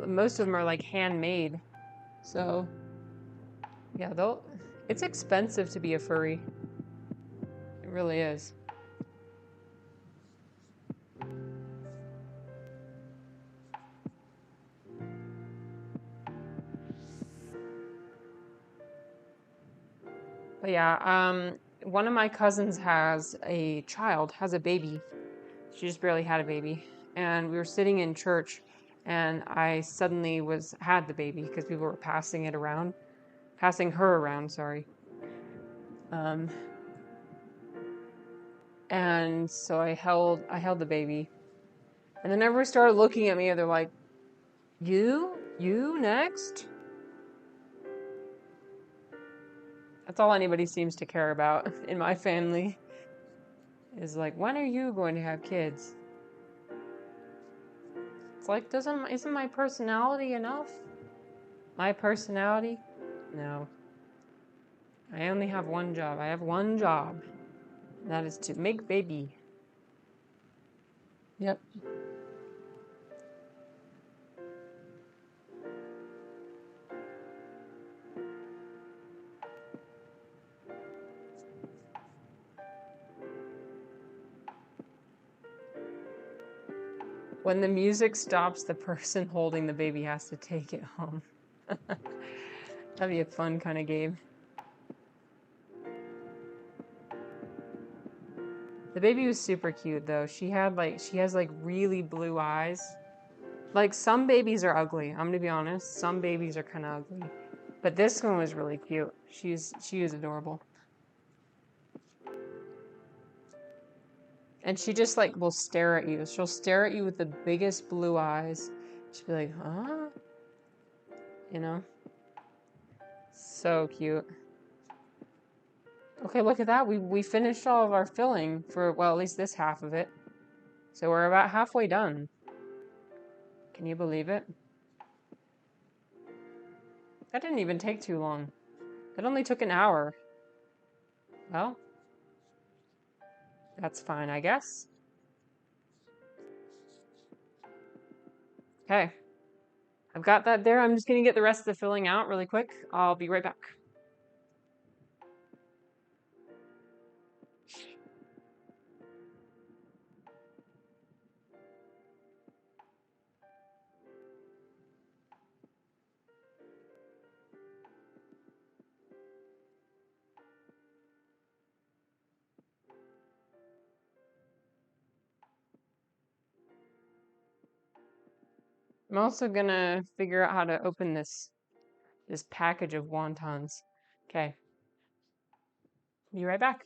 most of them are like handmade. So yeah, it's expensive to be a furry. It really is. But yeah, one of my cousins has a baby. She just barely had a baby. And we were sitting in church and I suddenly had the baby because people were passing her around, sorry. And so I held the baby. And then everyone started looking at me and they're like, You next? That's all anybody seems to care about in my family. Is like, when are you going to have kids? It's like, isn't my personality enough? My personality? No. I only have one job. I have one job. And that is to make baby. Yep. When the music stops, the person holding the baby has to take it home. That'd be a fun kind of game. The baby was super cute though. She has like really blue eyes. Like some babies are ugly. I'm gonna be honest. Some babies are kind of ugly. But this one was really cute. She is adorable. And she just like will stare at you. She'll stare at you with the biggest blue eyes. She'll be like, huh? You know? So cute. Okay, look at that. We finished all of our filling for, well, at least this half of it. So we're about halfway done. Can you believe it? That didn't even take too long. It only took an hour. Well, that's fine, I guess. Okay. I've got that there. I'm just gonna get the rest of the filling out really quick. I'll be right back. I'm also gonna figure out how to open this package of wontons. Okay. Be right back.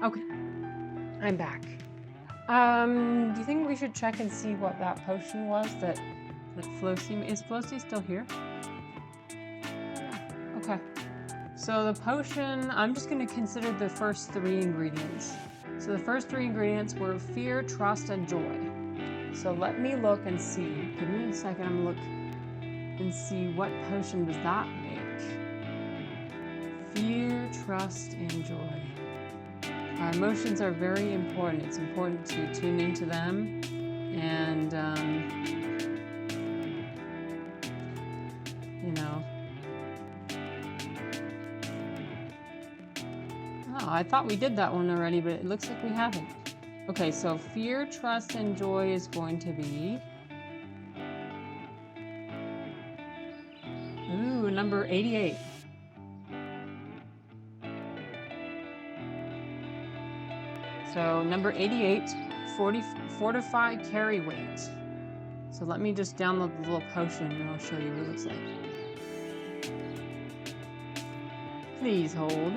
Okay. I'm back. Do you think we should check and see what that potion was that Flossy... Is Flossy still here? Okay. So the potion, I'm just going to consider the first 3 ingredients. So the first 3 ingredients were fear, trust, and joy. So let me look and see. Give me a second, I'm going to look and see what potion does that make. Fear, trust, and joy. Our emotions are very important. It's important to tune into them and, you know. Oh, I thought we did that one already, but it looks like we haven't. Okay, so fear, trust, and joy is going to be... Ooh, number 88. So number 88, fortify carry weight. So let me just download the little potion and I'll show you what it looks like. Please hold.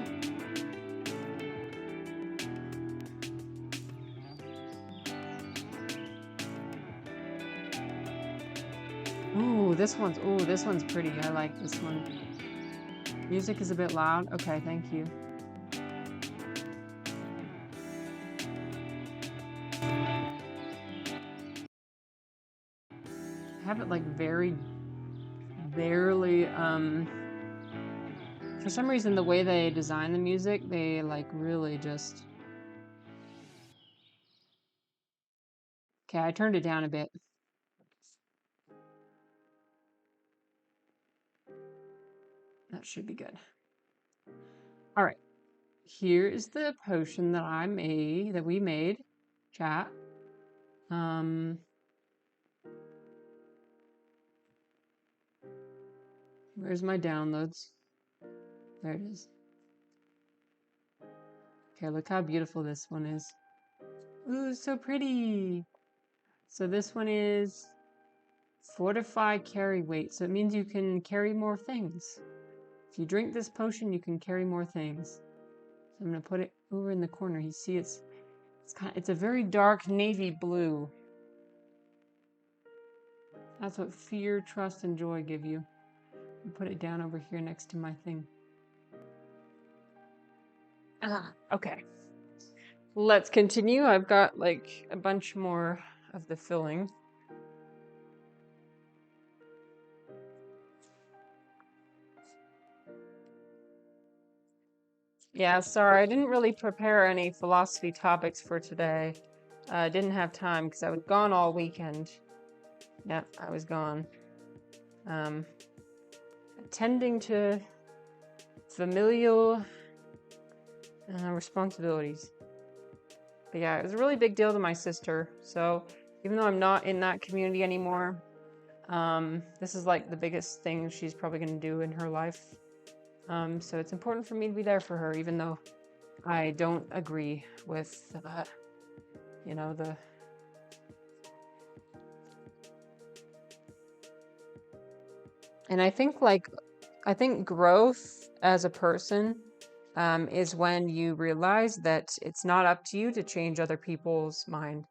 Ooh, this one's pretty. I like this one. Music is a bit loud. Okay, thank you. I have it like very barely, for some reason the way they design the music, they like really just... Okay, I turned it down a bit. That should be good. All right. Here is the potion that we made, chat. Where's my downloads? There it is. Okay, look how beautiful this one is. Ooh, so pretty. So this one is fortify carry weight. So it means you can carry more things. If you drink this potion, you can carry more things. So I'm gonna put it over in the corner. You see, it's a very dark navy blue. That's what fear, trust, and joy give you. I'll put it down over here next to my thing. Okay. Let's continue. I've got like a bunch more of the filling. Yeah, sorry, I didn't really prepare any philosophy topics for today. I didn't have time because I was gone all weekend. Yep, I was gone. Attending to familial responsibilities. But yeah, it was a really big deal to my sister. So even though I'm not in that community anymore, this is like the biggest thing she's probably going to do in her life. So it's important for me to be there for her, even though I don't agree with, you know, the... And I think growth as a person is when you realize that it's not up to you to change other people's mind.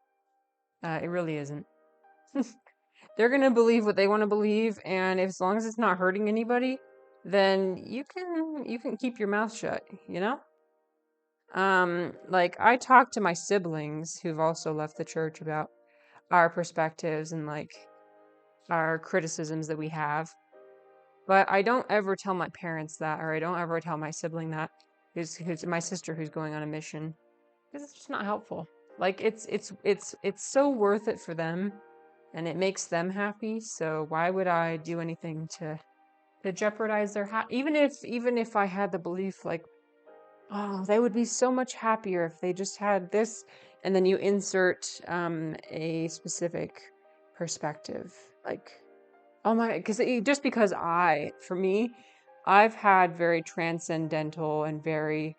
It really isn't. They're gonna believe what they want to believe, and as long as it's not hurting anybody, then you can keep your mouth shut, you know? Like I talk to my siblings who've also left the church about our perspectives and like our criticisms that we have. But I don't ever tell my parents that, or I don't ever tell my sibling that, who's my sister who's going on a mission, because it's just not helpful. Like it's so worth it for them, and it makes them happy. So why would I do anything to jeopardize their even if I had the belief like, oh, they would be so much happier if they just had this, and then you insert a specific perspective, like, oh my, because for me, I've had very transcendental and very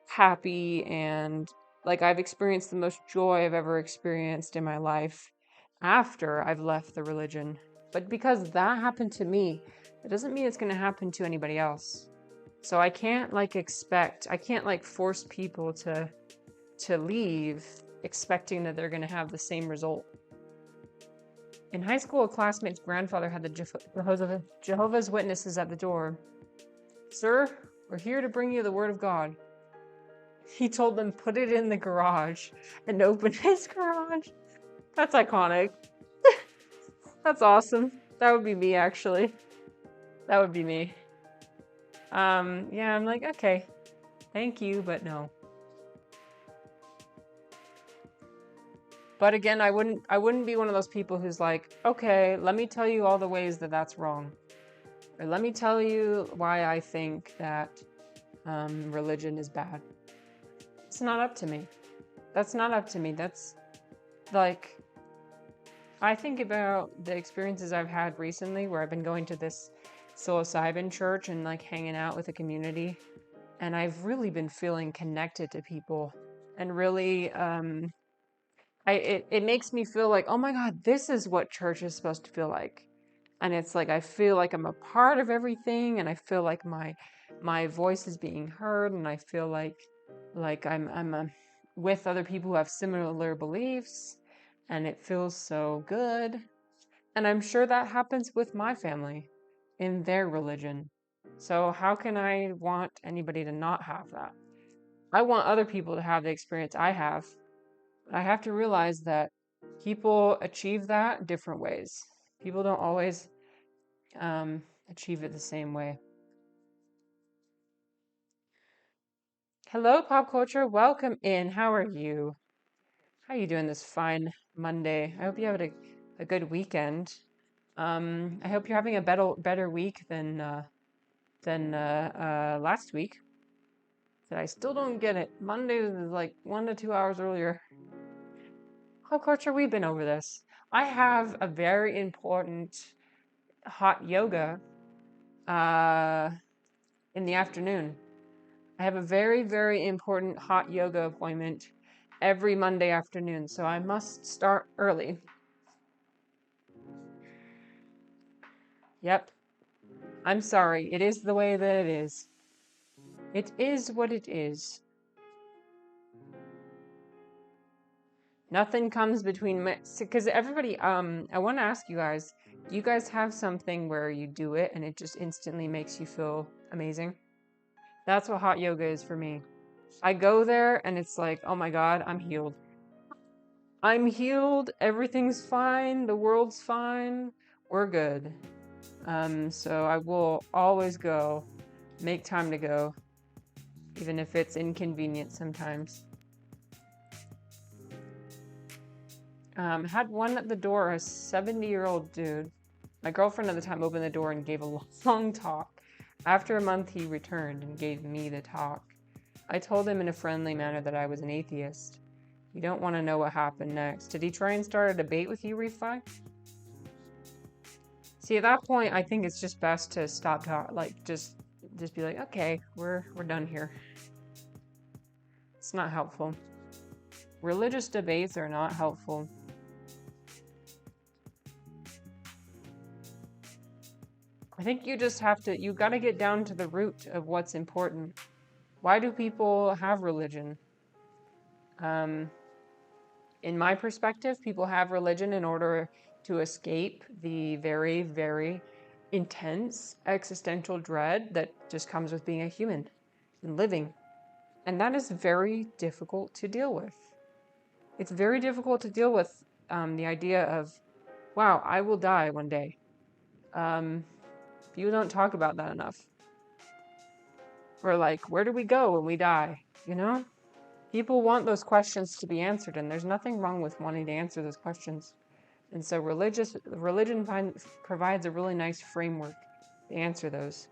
happy and like I've experienced the most joy I've ever experienced in my life after I've left the religion. But because that happened to me, it doesn't mean it's going to happen to anybody else. So I can't force people to leave expecting that they're going to have the same result. In high school, a classmate's grandfather had the Jehovah's Witnesses at the door. Sir, we're here to bring you the word of God. He told them, put it in the garage, and opened his garage. That's iconic. That's awesome. That would be me, actually. That would be me. Yeah, I'm like, okay, thank you, but no. But again, I wouldn't be one of those people who's like, okay, let me tell you all the ways that that's wrong. Or let me tell you why I think that religion is bad. It's not up to me. That's not up to me. That's like, I think about the experiences I've had recently where I've been going to this psilocybin church and like hanging out with the community. And I've really been feeling connected to people and really, it makes me feel like, oh my God, this is what church is supposed to feel like. And it's like, I feel like I'm a part of everything, and I feel like my my voice is being heard, and I feel like I'm with other people who have similar beliefs, and it feels so good. And I'm sure that happens with my family in their religion. So how can I want anybody to not have that? I want other people to have the experience I have. I have to realize that people achieve that different ways. People don't always achieve it the same way. Hello, pop culture. Welcome in. How are you? How are you doing this fine Monday? I hope you have a good weekend. I hope you're having a better week than last week. That I still don't get it. Monday was like 1 to 2 hours earlier. How culture we've been over this. I have a very important hot yoga in the afternoon. I have a very, very important hot yoga appointment every Monday afternoon, so I must start early. Yep. I'm sorry. It is the way that it is. It is what it is. Nothing comes between me, because everybody, I want to ask you guys, do you guys have something where you do it and it just instantly makes you feel amazing? That's what hot yoga is for me. I go there and it's like, oh my God, I'm healed. I'm healed. Everything's fine. The world's fine. We're good. So I will always go, make time to go, even if it's inconvenient sometimes. Had one at the door, a 70-year-old dude. My girlfriend at the time opened the door and gave a long talk. After a month, he returned and gave me the talk. I told him in a friendly manner that I was an atheist. You don't want to know what happened next. Did he try and start a debate with you, Refi? See, at that point, I think it's just best to stop talking. Like, just be like, okay, we're done here. It's not helpful. Religious debates are not helpful. I think you just have to, you got to get down to the root of what's important. Why do people have religion? In my perspective, people have religion in order to escape the very, very intense existential dread that just comes with being a human and living. And that is very difficult to deal with. It's very difficult to deal with the idea of, wow, I will die one day. People don't talk about that enough. Or like, where do we go when we die? You know? People want those questions to be answered, and there's nothing wrong with wanting to answer those questions. And so religion provides a really nice framework to answer those.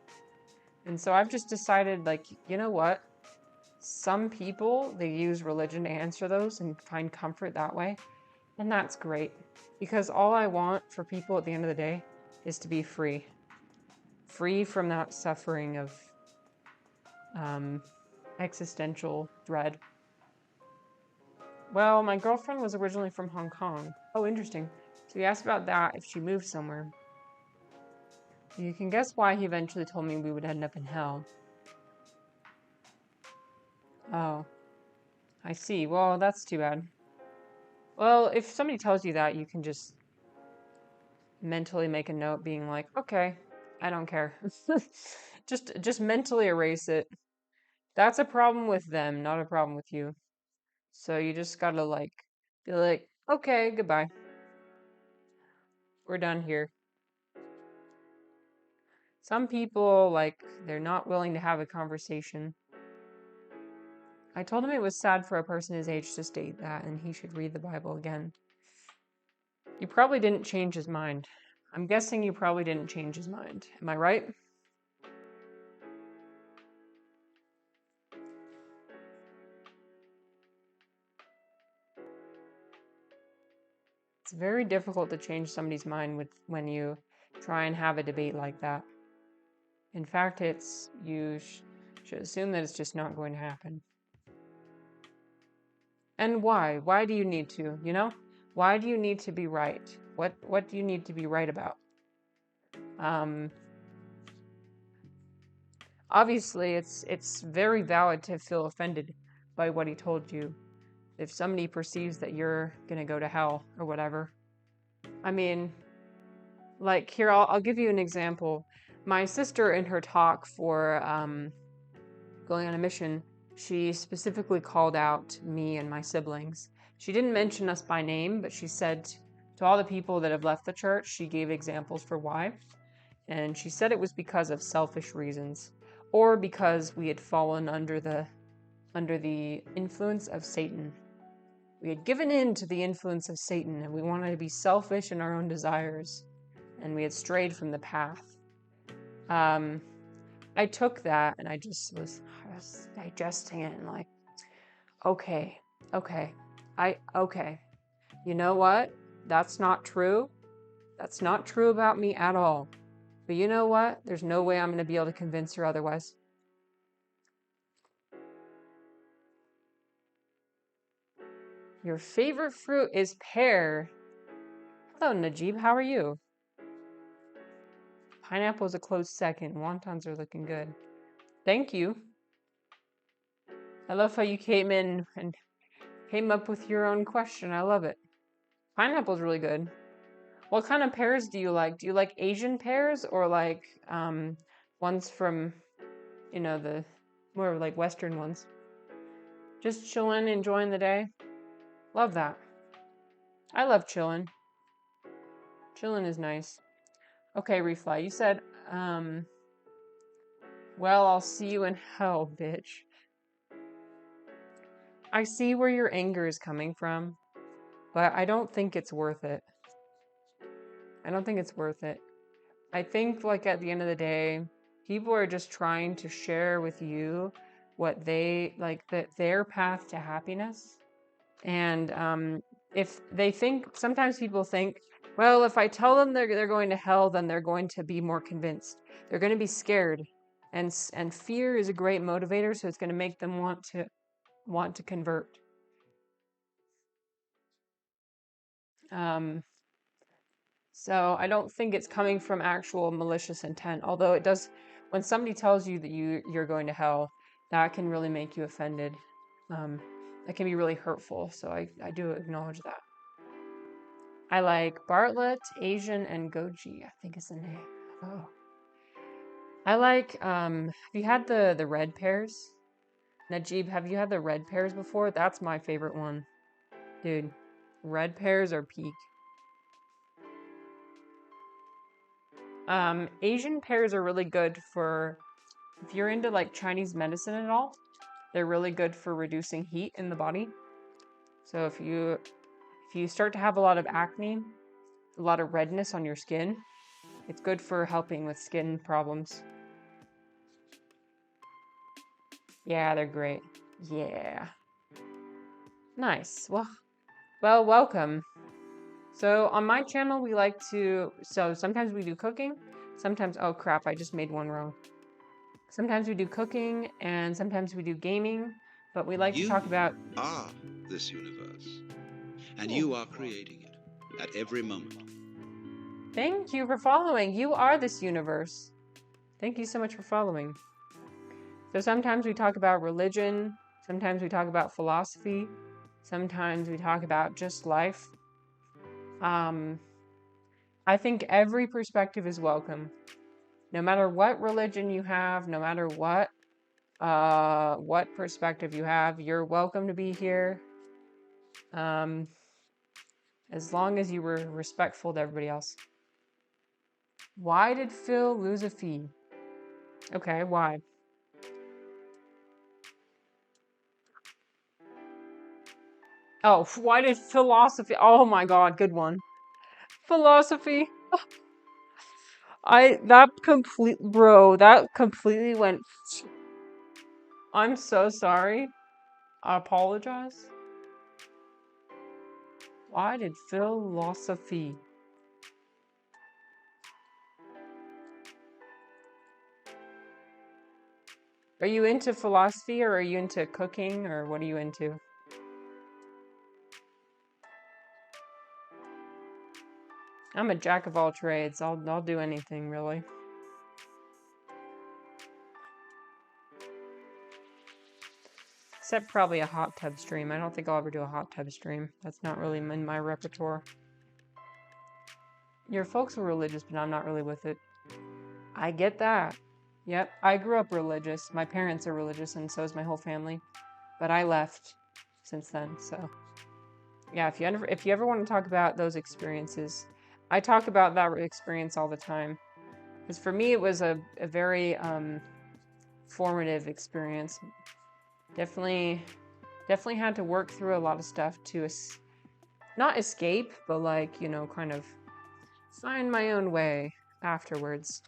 And so I've just decided, like, you know what? Some people, they use religion to answer those and find comfort that way. And that's great. Because all I want for people at the end of the day is to be free. Free from that suffering of existential dread. Well, my girlfriend was originally from Hong Kong. Oh, interesting. So he asked about that, if she moved somewhere. You can guess why he eventually told me we would end up in hell. Oh, I see. Well, that's too bad. Well, if somebody tells you that, you can just mentally make a note being like, okay, I don't care. just mentally erase it. That's a problem with them, not a problem with you. So you just gotta like be like, okay, goodbye. We're done here. Some people, like, they're not willing to have a conversation. I told him it was sad for a person his age to state that, and he should read the Bible again. You probably didn't change his mind. I'm guessing you probably didn't change his mind. Am I right? It's very difficult to change somebody's mind when you try and have a debate like that. In fact, you should assume that it's just not going to happen. And why? Why do you need to, you know? Why do you need to be right? What do you need to be right about? Obviously, it's very valid to feel offended by what he told you. If somebody perceives that you're gonna go to hell or whatever. I mean, like here, I'll give you an example. My sister, in her talk for going on a mission, she specifically called out me and my siblings. She didn't mention us by name, but she said to all the people that have left the church, she gave examples for why. And she said it was because of selfish reasons, or because we had fallen under the influence of Satan. We had given in to the influence of Satan, and we wanted to be selfish in our own desires, and we had strayed from the path. I took that and I was digesting it and like, okay. You know what? That's not true. That's not true about me at all. But you know what? There's no way I'm going to be able to convince her otherwise. Your favorite fruit is pear. Hello, Najib. How are you? Pineapple is a close second. Wontons are looking good. Thank you. I love how you came in and came up with your own question. I love it. Pineapple's really good. What kind of pears do you like? Do you like Asian pears or like ones from, the more like Western ones? Just chilling, enjoying the day. Love that. I love chilling. Chilling is nice. Okay, Refly, you said, well, I'll see you in hell, bitch. I see where your anger is coming from, but I don't think it's worth it. I don't think it's worth it. I think, like, at the end of the day, people are just trying to share with you what they, like, their path to happiness. And if they think, sometimes people think, well, if I tell them they're going to hell, then they're going to be more convinced. They're going to be scared. And fear is a great motivator, so it's going to make them want to convert. So I don't think it's coming from actual malicious intent, although it does, when somebody tells you that you're going to hell, that can really make you offended. That can be really hurtful, so I do acknowledge that. I like Bartlett, Asian, and Goji, I think is the name. Oh. I like, have you had the red pears? Najib, have you had the red pears before? That's my favorite one. Dude, red pears are peak. Asian pears are really good for, if you're into like Chinese medicine at all, they're really good for reducing heat in the body. So if you start to have a lot of acne, a lot of redness on your skin, it's good for helping with skin problems. Yeah, they're great. Yeah. Nice. Well, welcome. So on my channel, we like to, so sometimes we do cooking, sometimes, oh crap, I just made one wrong. Sometimes we do cooking and sometimes we do gaming, but we like to talk about. You are this universe, and you are creating it at every moment. Thank you for following. You are this universe. Thank you so much for following. So sometimes we talk about religion, sometimes we talk about philosophy, sometimes we talk about just life. I think every perspective is welcome. No matter what religion you have, no matter what perspective you have, you're welcome to be here. As long as you were respectful to everybody else. Why did Phil lose a fee? Okay, why? Oh, why did philosophy? Oh my god, good one. Philosophy. That completely went. I'm so sorry. I apologize. Why did philosophy? Are you into philosophy or are you into cooking or what are you into? I'm a jack of all trades. I'll do anything really. Except probably a hot tub stream. I don't think I'll ever do a hot tub stream. That's not really in my repertoire. Your folks were religious, but I'm not really with it. I get that. Yep, I grew up religious. My parents are religious, and so is my whole family. But I left since then, so... Yeah, if you ever want to talk about those experiences, I talk about that experience all the time. Because for me, it was a very formative experience. Definitely had to work through a lot of stuff to not escape, but like, you know, kind of find my own way afterwards.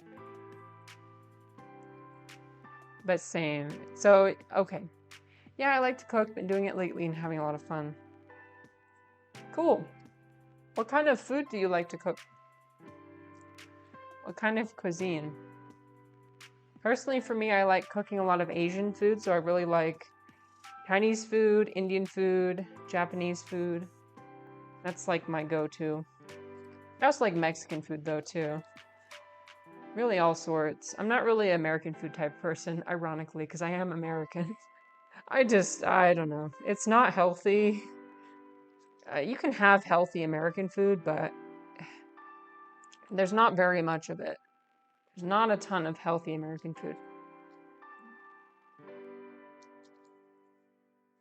But same. So, okay. Yeah, I like to cook, been doing it lately and having a lot of fun. Cool. What kind of food do you like to cook? What kind of cuisine? Personally, for me, I like cooking a lot of Asian food, so I really like Chinese food, Indian food, Japanese food. That's like my go-to. I also like Mexican food though, too. Really all sorts. I'm not really an American food type person, ironically, because I am American. I don't know. It's not healthy. You can have healthy American food, but there's not very much of it. There's not a ton of healthy American food.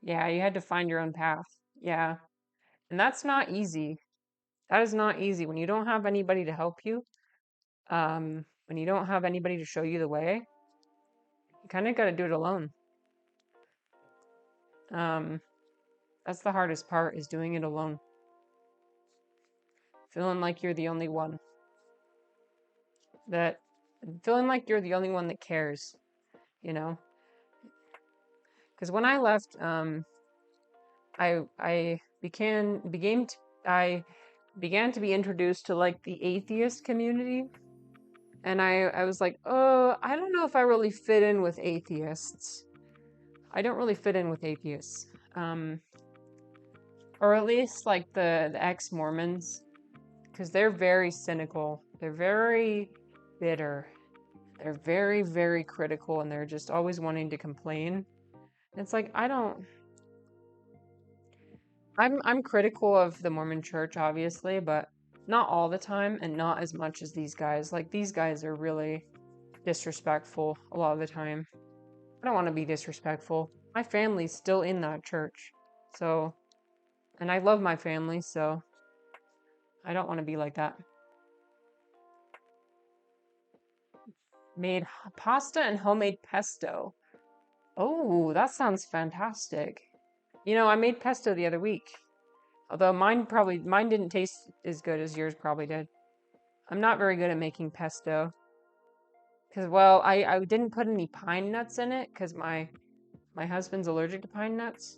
Yeah, you had to find your own path. Yeah. And that's not easy. That is not easy. When you don't have anybody to help you, when you don't have anybody to show you the way, you kind of got to do it alone. That's the hardest part, is doing it alone. Feeling like you're the only one. Feeling like you're the only one that cares, you know? Because when I left, I began to be introduced to like the atheist community, and I was like, oh, I don't know if I really fit in with atheists. I don't really fit in with atheists, or at least like the ex-Mormons, because they're very cynical. They're very bitter. They're very, very critical, and they're just always wanting to complain. It's like, I'm critical of the Mormon Church, obviously, but not all the time, and not as much as these guys. Like, these guys are really disrespectful a lot of the time. I don't want to be disrespectful. My family's still in that church, so, and I love my family, so I don't want to be like that. Made pasta and homemade pesto. Oh, that sounds fantastic. You know, I made pesto the other week. Although mine didn't taste as good as yours probably did. I'm not very good at making pesto. Because, well, I didn't put any pine nuts in it because my husband's allergic to pine nuts.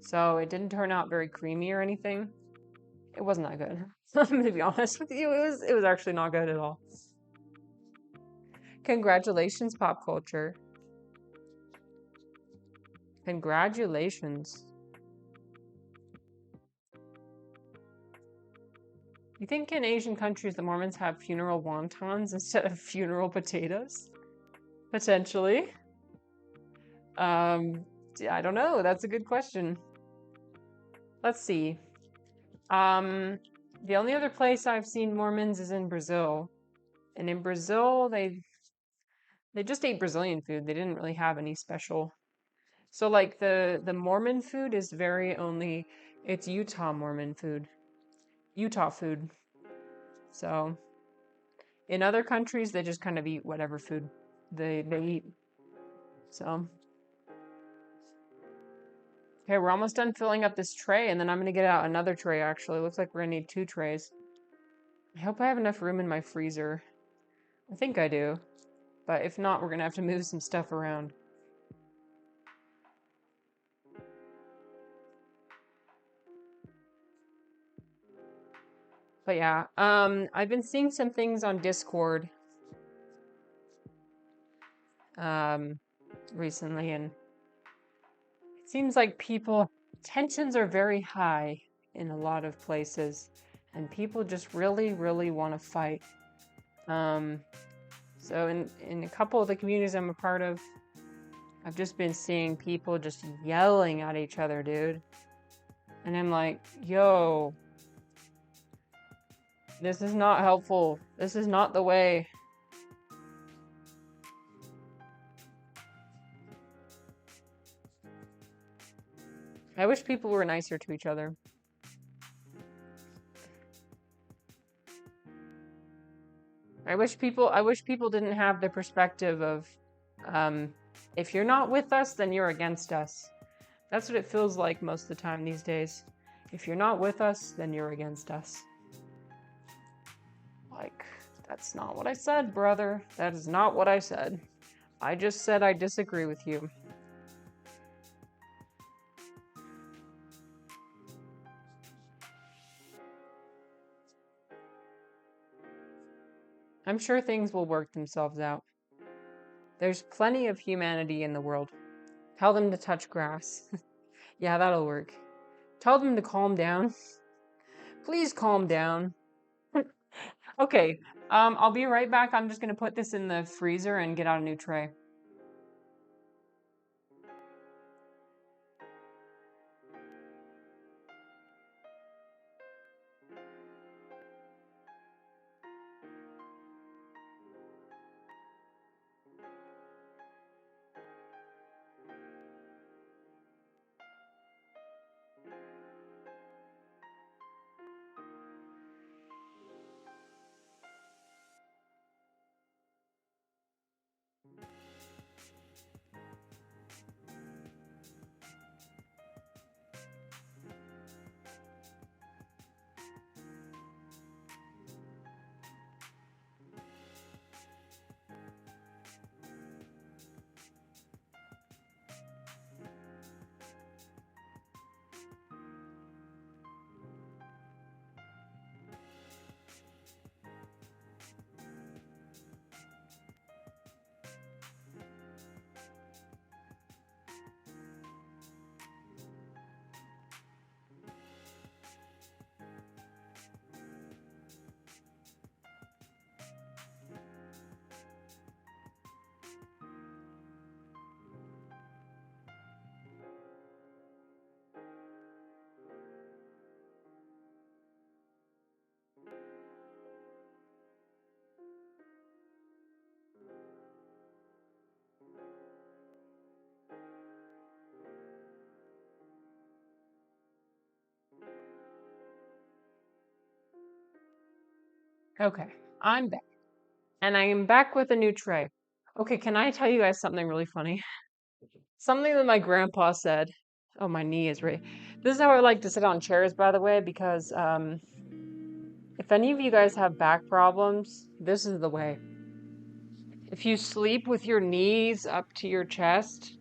So it didn't turn out very creamy or anything. It wasn't that good. I'm gonna be honest with you. It was actually not good at all. Congratulations, pop culture. Congratulations. You think in Asian countries the Mormons have funeral wontons instead of funeral potatoes? Potentially. I don't know. That's a good question. Let's see. The only other place I've seen Mormons is in Brazil. And in Brazil, they just ate Brazilian food. They didn't really have any special. So like the Mormon food is it's Utah Mormon food. Utah food. So in other countries they just kind of eat whatever food they eat. So okay, we're almost done filling up this tray, and then I'm gonna get out another tray actually. Looks like we're gonna need 2 trays. I hope I have enough room in my freezer. I think I do. But if not, we're gonna have to move some stuff around. But yeah, I've been seeing some things on Discord recently, and it seems like tensions are very high in a lot of places, and people just really, really want to fight. So in a couple of the communities I'm a part of, I've just been seeing people just yelling at each other, dude. And I'm like, yo, this is not helpful. This is not the way. I wish people were nicer to each other. I wish people didn't have the perspective of, if you're not with us, then you're against us. That's what it feels like most of the time these days. If you're not with us, then you're against us. Like, that's not what I said, brother. That is not what I said. I just said I disagree with you. I'm sure things will work themselves out. There's plenty of humanity in the world. Tell them to touch grass. Yeah, that'll work. Tell them to calm down. Please calm down. Okay, I'll be right back. I'm just gonna put this in the freezer and get out a new tray. Okay, I'm back. And I am back with a new tray. Okay, can I tell you guys something really funny? Something that my grandpa said. Oh, my knee is right. This is how I like to sit on chairs, by the way, because if any of you guys have back problems, this is the way. If you sleep with your knees up to your chest,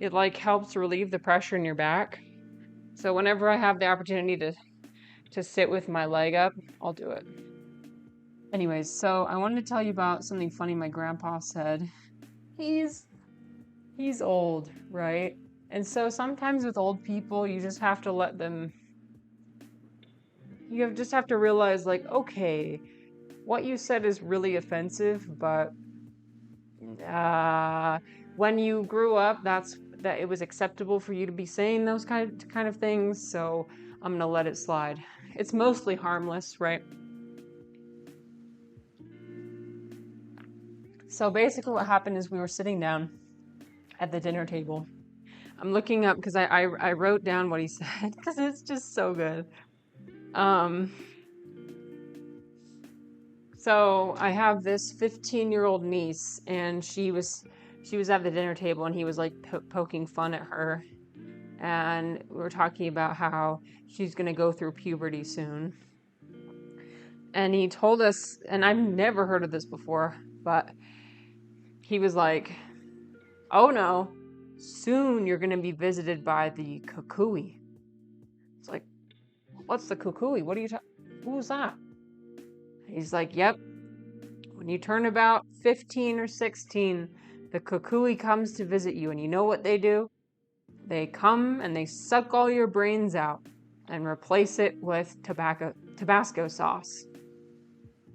it like helps relieve the pressure in your back. So whenever I have the opportunity to sit with my leg up, I'll do it. Anyways, so I wanted to tell you about something funny my grandpa said. He's old, right? And so sometimes with old people, you just have to let them, just have to realize, like, okay, what you said is really offensive, but when you grew up, that it was acceptable for you to be saying those kind of things, so I'm gonna let it slide. It's mostly harmless, right? So basically what happened is we were sitting down at the dinner table. I'm looking up because I wrote down what he said because it's just so good. So I have this 15-year-old niece, and she was at the dinner table, and he was like poking fun at her, and we were talking about how she's gonna go through puberty soon. And he told us, and I've never heard of this before, but he was like, "Oh no, soon you're gonna be visited by the kukui." It's like, what's the kukui? What are you talking? Who's that? He's like, "Yep. When you turn about 15 or 16, the kukui comes to visit you, and you know what they do? They come and they suck all your brains out and replace it with Tabasco sauce."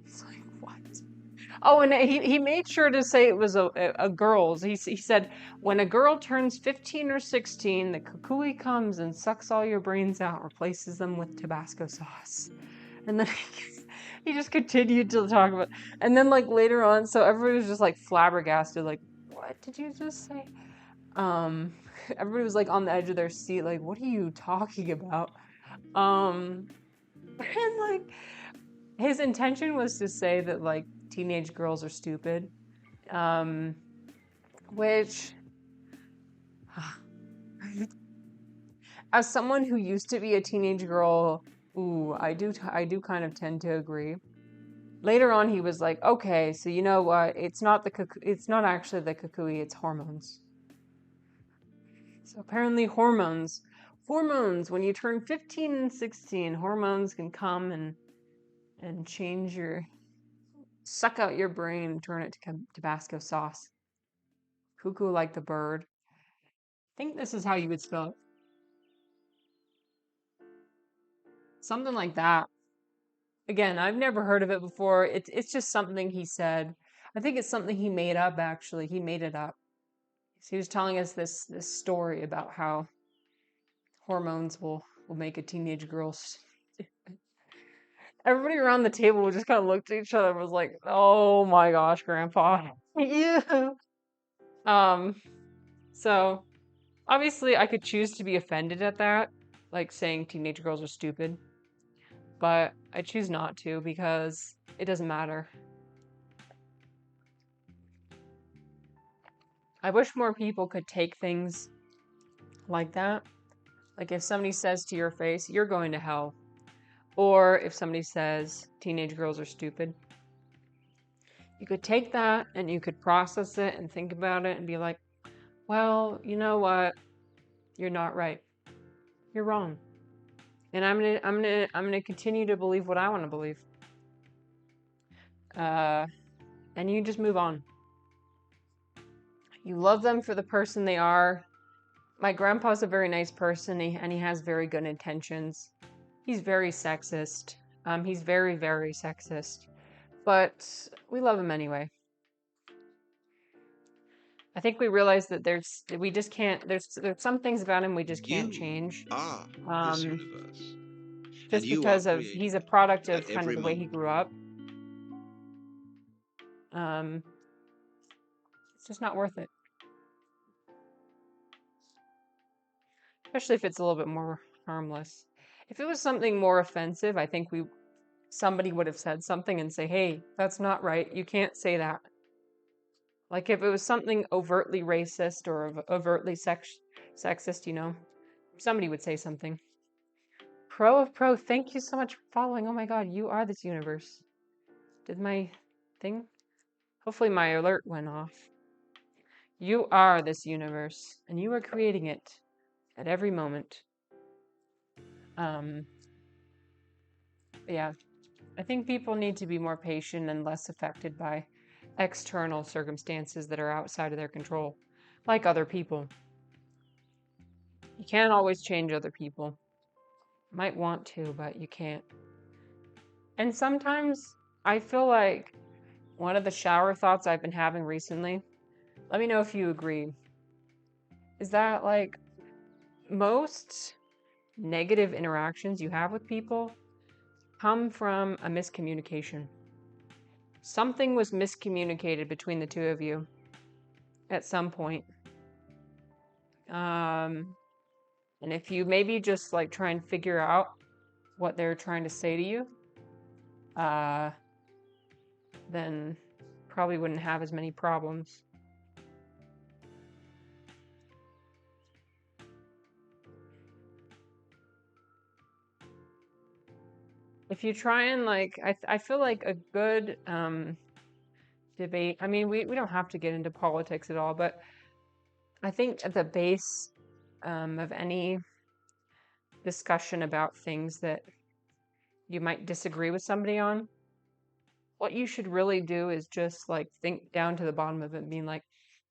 It's like, what? Oh, and he made sure to say it was a girl's. He said, when a girl turns 15 or 16, the kukui comes and sucks all your brains out, replaces them with Tabasco sauce. And then he just continued to talk about, and then like later on, so everybody was just like flabbergasted, like, what did you just say? Um, everybody was like on the edge of their seat, like, what are you talking about? Um, and like his intention was to say that like teenage girls are stupid, um, which as someone who used to be a teenage girl, ooh, I do kind of tend to agree. Later on, he was like, okay, so you know what? It's not actually the kukui, it's hormones. So apparently hormones, when you turn 15 and 16, hormones can come and change suck out your brain and turn it to Tabasco sauce. Cuckoo like the bird. I think this is how you would spell it. Something like that. Again, I've never heard of it before. It's just something he said. I think it's something he made up actually. He made it up. So he was telling us this story about how hormones will make a teenage girl. Everybody around the table just kind of looked at each other and was like, "Oh my gosh, Grandpa." Yeah. Um. So obviously, I could choose to be offended at that, like saying teenage girls are stupid, but I choose not to because it doesn't matter. I wish more people could take things like that. Like if somebody says to your face, "You're going to hell," or if somebody says teenage girls are stupid, you could take that and you could process it and think about it and be like, well, you know what? You're not right. You're wrong. And I'm gonna continue to believe what I want to believe. And you just move on. You love them for the person they are. My grandpa's a very nice person, and he has very good intentions. He's very sexist. He's very, very sexist. But we love him anyway. I think we realize that we just can't, there's some things about him we just can't You change. are this universe, and Just you are because creating he's a it product at of kind of every the way he moment. grew up. It's just not worth it. Especially if it's a little bit more harmless. If it was something more offensive, I think somebody would have said something and say, "Hey, that's not right. You can't say that." Like if it was something overtly racist or overtly sexist, somebody would say something. Pro of Pro, thank you so much for following. Oh my god, you are this universe. Did my thing? Hopefully my alert went off. You are this universe, and you are creating it at every moment. Yeah, I think people need to be more patient and less affected by external circumstances that are outside of their control, like other people. You can't always change other people. Might want to, but you can't. And sometimes I feel like one of the shower thoughts I've been having recently, let me know if you agree, is that like most negative interactions you have with people come from a miscommunication. Something was miscommunicated between the two of you at some point. And if you maybe just like try and figure out what they're trying to say to you, then probably wouldn't have as many problems. If you try and like, I feel like a good debate. I mean, we don't have to get into politics at all, but I think at the base of any discussion about things that you might disagree with somebody on, what you should really do is just like think down to the bottom of it and being like,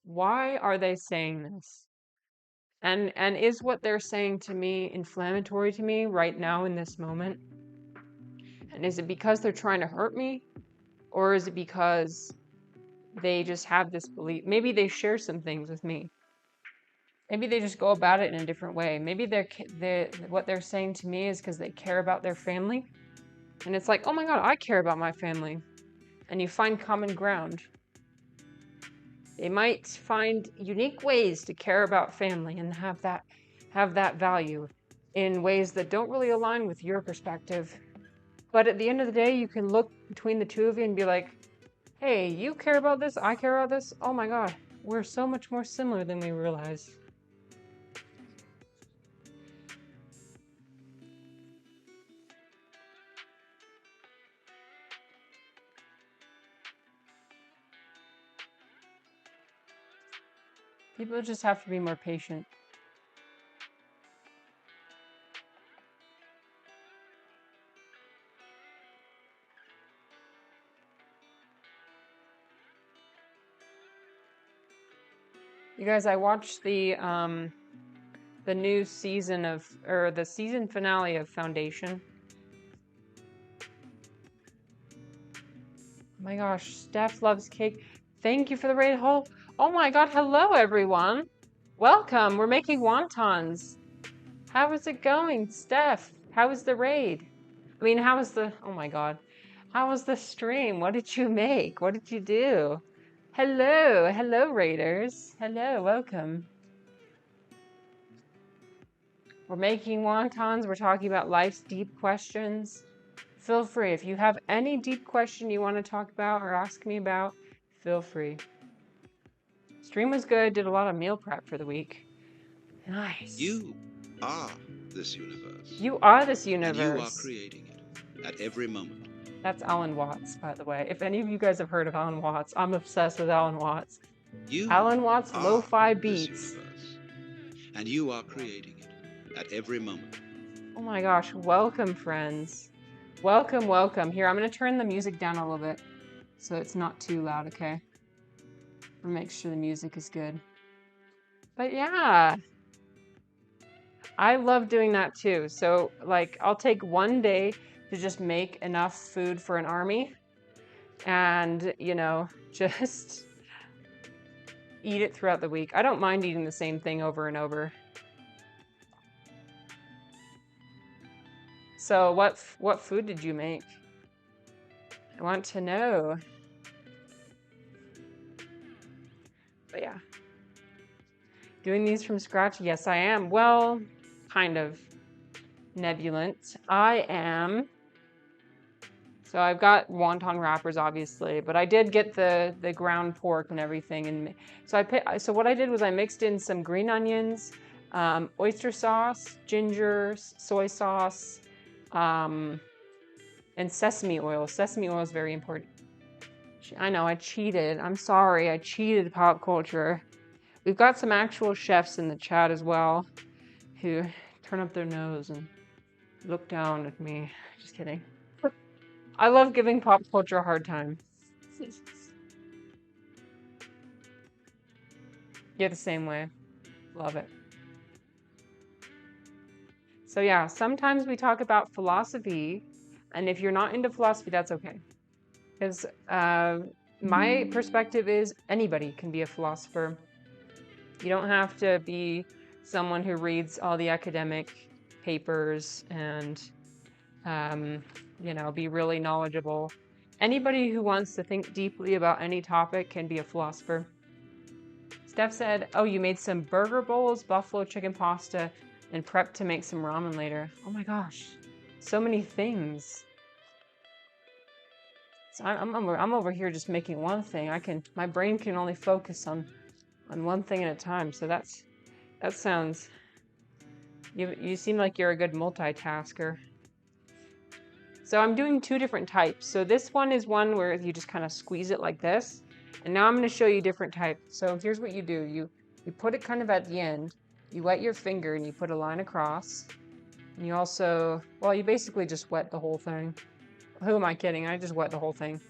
why are they saying this? And is what they're saying to me inflammatory to me right now in this moment? And is it because they're trying to hurt me? Or is it because they just have this belief? Maybe they share some things with me. Maybe they just go about it in a different way. Maybe what they're saying to me is because they care about their family. And it's like, oh my God, I care about my family. And you find common ground. They might find unique ways to care about family and have that value in ways that don't really align with your perspective. But at the end of the day, you can look between the two of you and be like, hey, you care about this, I care about this. Oh my God, we're so much more similar than we realize. People just have to be more patient. You guys, I watched the new season or the season finale of Foundation. Oh my gosh, Steph loves cake. Thank you for the raid. Oh my God, hello everyone. Welcome. We're making wontons. How is it going, Steph? How was the raid? I mean, oh my God. How was the stream? What did you make? What did you do? Hello raiders. Hello, welcome. We're making wontons. We're talking about life's deep questions. Feel free. If you have any deep question you want to talk about or ask me about, feel free. Stream was good. Did a lot of meal prep for the week. Nice. You are this universe. You are this universe. And you are creating it at every moment. That's Alan Watts, by the way. If any of you guys have heard of Alan Watts, I'm obsessed with Alan Watts. Alan Watts lo-fi beats. Universe, and you are creating it at every moment. Oh my gosh, welcome friends. Welcome. Here, I'm gonna turn the music down a little bit so it's not too loud, okay? Or make sure the music is good. But yeah, I love doing that too. So like, I'll take one day to just make enough food for an army and, just eat it throughout the week. I don't mind eating the same thing over and over. So what food did you make? I want to know. But yeah. Doing these from scratch? Yes, I am. Well, kind of nebulant. I am. So I've got wonton wrappers, obviously, but I did get the ground pork and everything. And so what I did was I mixed in some green onions, oyster sauce, ginger, soy sauce, and sesame oil. Sesame oil is very important. I know, I cheated. I'm sorry, I cheated pop culture. We've got some actual chefs in the chat as well who turn up their nose and look down at me. Just kidding. I love giving pop culture a hard time. You're the same way. Love it. So yeah, sometimes we talk about philosophy, and if you're not into philosophy, that's okay. Because my perspective is anybody can be a philosopher. You don't have to be someone who reads all the academic papers and, be really knowledgeable. Anybody who wants to think deeply about any topic can be a philosopher. Steph said, oh, you made some burger bowls, buffalo chicken pasta, and prepped to make some ramen later. Oh my gosh, so many things. So I'm over here just making one thing. My brain can only focus on one thing at a time. So that sounds, you seem like you're a good multitasker. So I'm doing two different types. So this one is one where you just kind of squeeze it like this. And now I'm going to show you different types. So here's what you do. You put it kind of at the end. You wet your finger and you put a line across. And you also, you basically just wet the whole thing. Who am I kidding? I just wet the whole thing.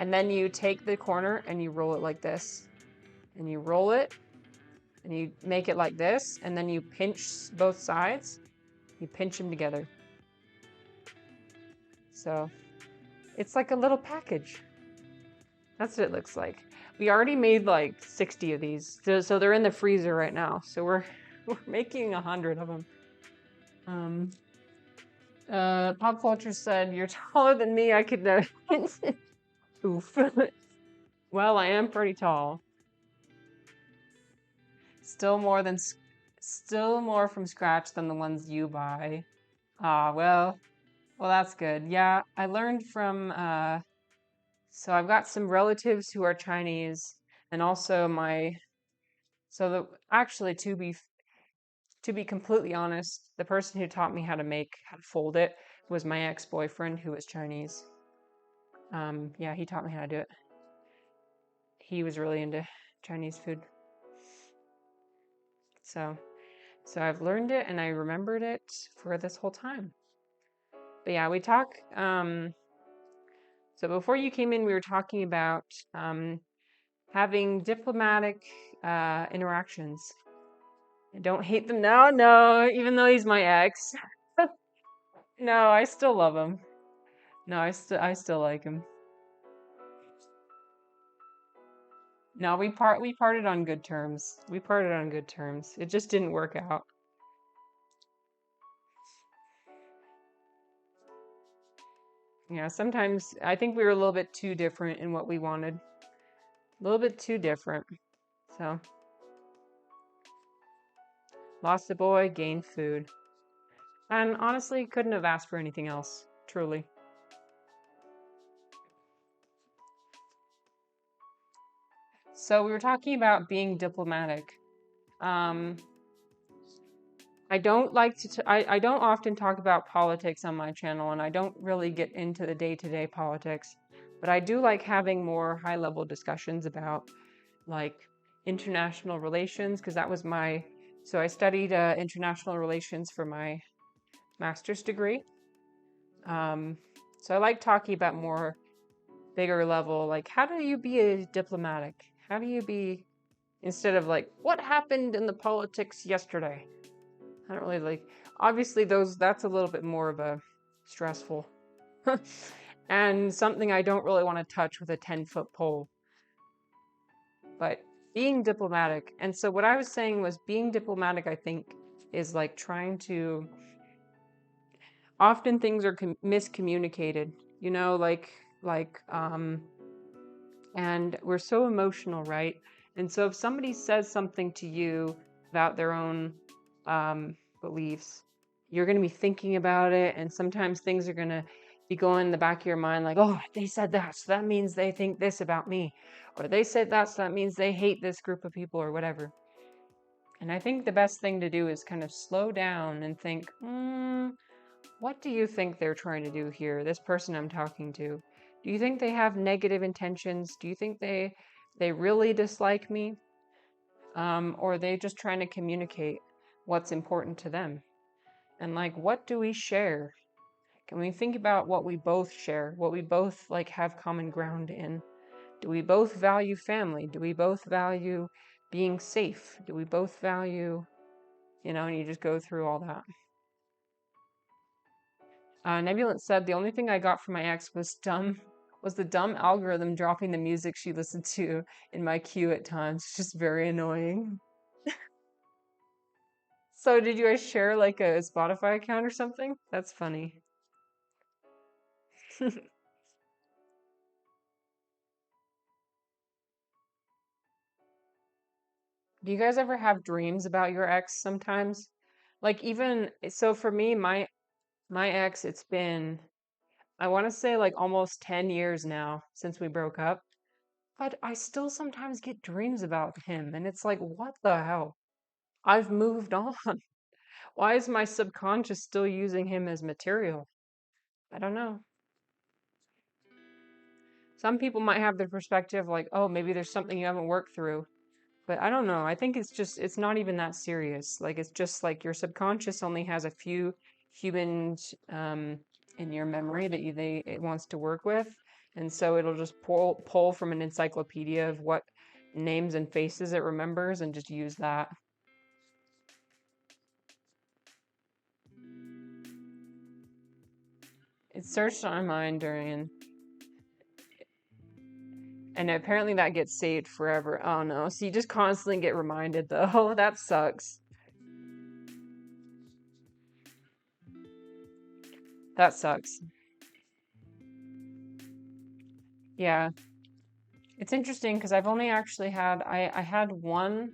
And then you take the corner and you roll it like this. And you roll it and you make it like this. And then you pinch both sides. You pinch them together. So it's like a little package. That's what it looks like. We already made like 60 of these, so they're in the freezer right now. So we're we're making 100 of them. Pop culture said, "You're taller than me. I could." Oof. Well, I am pretty tall. Still more than, still more from scratch than the ones you buy. Ah, well, that's good. Yeah, I learned from. So I've got some relatives who are Chinese, and also my. So the actually to be completely honest, the person who taught me how to fold it was my ex-boyfriend who was Chinese. Yeah, he taught me how to do it. He was really into Chinese food. So I've learned it and I remembered it for this whole time. But yeah, we talk so before you came in we were talking about having diplomatic interactions. I don't hate them now, no, even though he's my ex. No, I still love him. No, I still like him. No, we parted on good terms. We parted on good terms. It just didn't work out. Yeah, sometimes I think we were a little bit too different in what we wanted. A little bit too different. So, lost a boy, gained food. And honestly, couldn't have asked for anything else, truly. So, we were talking about being diplomatic. Um, I don't like to, I don't often talk about politics on my channel, and I don't really get into the day-to-day politics, but I do like having more high-level discussions about like international relations, because that was my, so I studied international relations for my master's degree. Um, so I like talking about more bigger level, like how do you be a diplomatic? How do you be, instead of like, what happened in the politics yesterday? I don't really like, obviously that's a little bit more of a stressful and something I don't really want to touch with a 10-foot pole. But being diplomatic, and so what I was saying was being diplomatic, I think, is like trying to, often things are miscommunicated, you know, and we're so emotional, right? And so if somebody says something to you about their own beliefs, you're going to be thinking about it. And sometimes things are going to be going in the back of your mind like, oh, they said that, so that means they think this about me. Or they said that, so that means they hate this group of people or whatever. And I think the best thing to do is kind of slow down and think, what do you think they're trying to do here? This person I'm talking to. Do you think they have negative intentions? Do you think they really dislike me? Or are they just trying to communicate what's important to them? And like, what do we share? Can we think about what we both share, what we both like have common ground in? Do we both value family? Do we both value being safe? Do we both value, and you just go through all that. Nebulant said the only thing I got from my ex was the dumb algorithm dropping the music she listened to in my queue at times. It's just very annoying. So did you guys share like a Spotify account or something? That's funny. Do you guys ever have dreams about your ex sometimes? Like even so for me, my ex, it's been, I want to say like almost 10 years now since we broke up, but I still sometimes get dreams about him and it's like what the hell? I've moved on. Why is my subconscious still using him as material? I don't know. Some people might have the perspective like, oh, maybe there's something you haven't worked through. But I don't know. I think it's not even that serious. Like, it's just like your subconscious only has a few humans in your memory that it wants to work with. And so it'll just pull from an encyclopedia of what names and faces it remembers and just use that. It searched on my mind during, and And apparently that gets saved forever. Oh no. So you just constantly get reminded though. That sucks. That sucks. Yeah. It's interesting because I've only actually had I had one,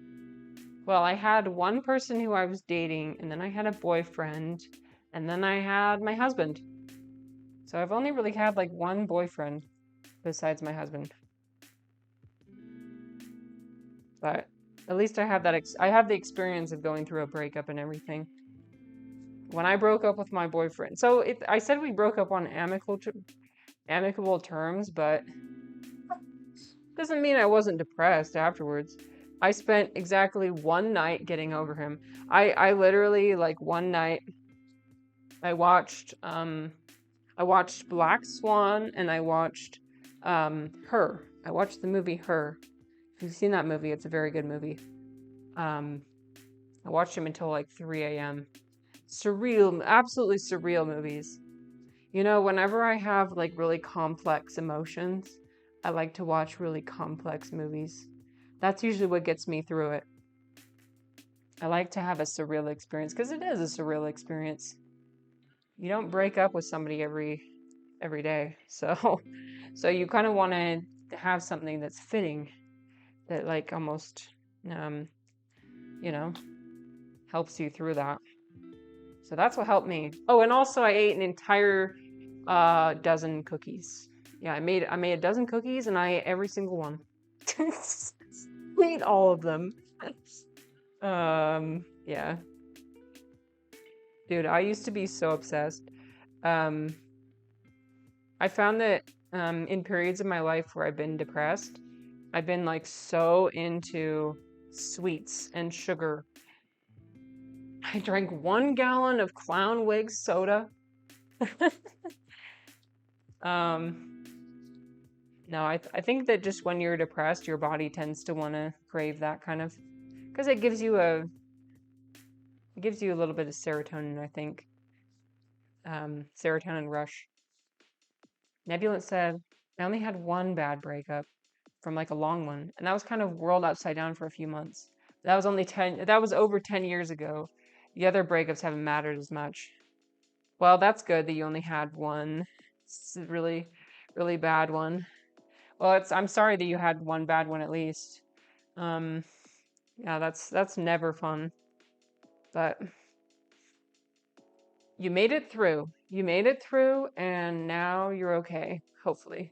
well, I had one person who I was dating, and then I had a boyfriend, and then I had my husband. So I've only really had like one boyfriend besides my husband. But at least I have that I have the experience of going through a breakup and everything. When I broke up with my boyfriend. So I said we broke up on amicable terms, but doesn't mean I wasn't depressed afterwards. I spent exactly one night getting over him. I literally, like, one night I watched Black Swan, and I watched Her. I watched the movie Her. If you've seen that movie, it's a very good movie. I watched him until like 3 a.m. Surreal, absolutely surreal movies. You know, whenever I have like really complex emotions, I like to watch really complex movies. That's usually what gets me through it. I like to have a surreal experience because it is a surreal experience. You don't break up with somebody every day. So you kind of want to have something that's fitting, that like almost you know, helps you through that. So that's what helped me. Oh, and also I ate an entire dozen cookies. Yeah, I made a dozen cookies, and I ate every single one. Ate all of them. Yeah. Dude, I used to be so obsessed. Um, I found that in periods of my life where I've been depressed, I've been like so into sweets and sugar. I drank 1 gallon of Clown Wig soda. Um, no, I think that just when you're depressed, your body tends to want to crave that kind of, because it gives you a little bit of serotonin, I think. Serotonin rush. Nebulant said, I only had one bad breakup from like a long one, and that was kind of whirled upside down for a few months. That was over 10 years ago. The other breakups haven't mattered as much. Well, that's good that you only had one. It's a really, really bad one. Well, I'm sorry that you had one bad one at least. Um, yeah, that's never fun. But you made it through. You made it through, and now you're okay, hopefully.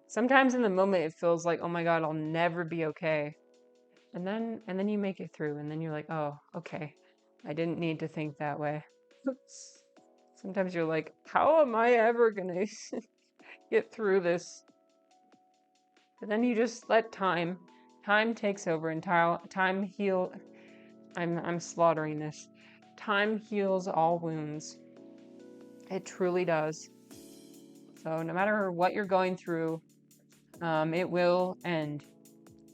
Sometimes in the moment it feels like, oh my God, I'll never be okay. And then you make it through, and then you're like, oh, okay. I didn't need to think that way. Sometimes you're like, how am I ever gonna get through this? But then you just let time takes over, and time heal. I'm slaughtering this. Time heals all wounds. It truly does. So no matter what you're going through, it will end.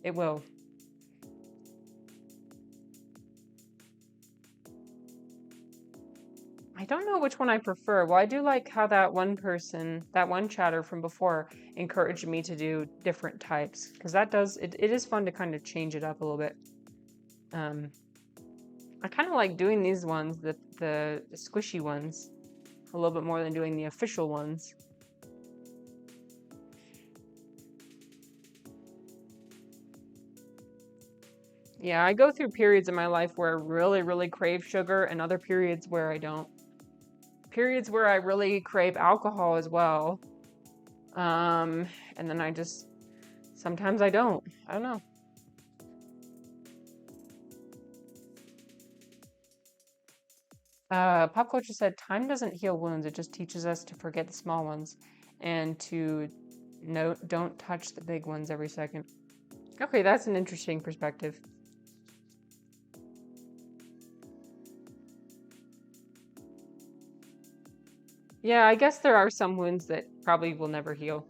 It will. I don't know which one I prefer. Well, I do like how that one chatter from before encouraged me to do different types, because it is fun to kind of change it up a little bit. I kind of like doing these ones, the squishy ones, a little bit more than doing the official ones. Yeah, I go through periods in my life where I really, really crave sugar, and other periods where I don't. Periods where I really crave alcohol as well. And then sometimes I don't. I don't know. Pop culture said, time doesn't heal wounds, it just teaches us to forget the small ones and to don't touch the big ones every second. Okay, that's an interesting perspective. Yeah, I guess there are some wounds that probably will never heal.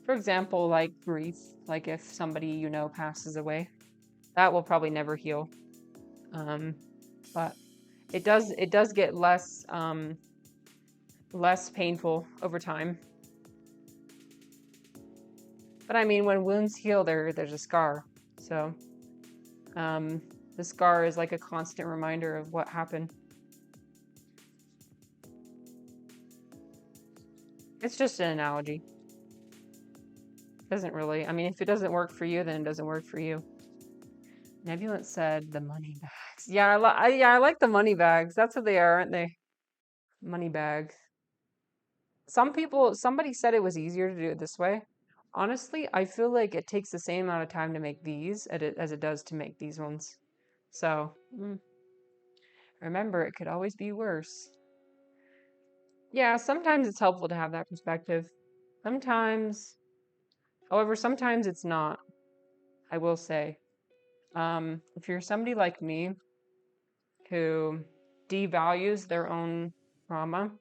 For example, like grief, like if somebody you know passes away, that will probably never heal. But it does get less painful over time. But I mean, when wounds heal, there's a scar. So, the scar is like a constant reminder of what happened. It's just an analogy. Doesn't really. I mean, if it doesn't work for you, then it doesn't work for you. Nebulant said the money bags. Yeah, I like the money bags. That's what they are, aren't they? Money bags. Somebody said it was easier to do it this way. Honestly, I feel like it takes the same amount of time to make these as it does to make these ones. So, remember, it could always be worse. Yeah, sometimes it's helpful to have that perspective. Sometimes, however, sometimes it's not, I will say. If you're somebody like me who devalues their own trauma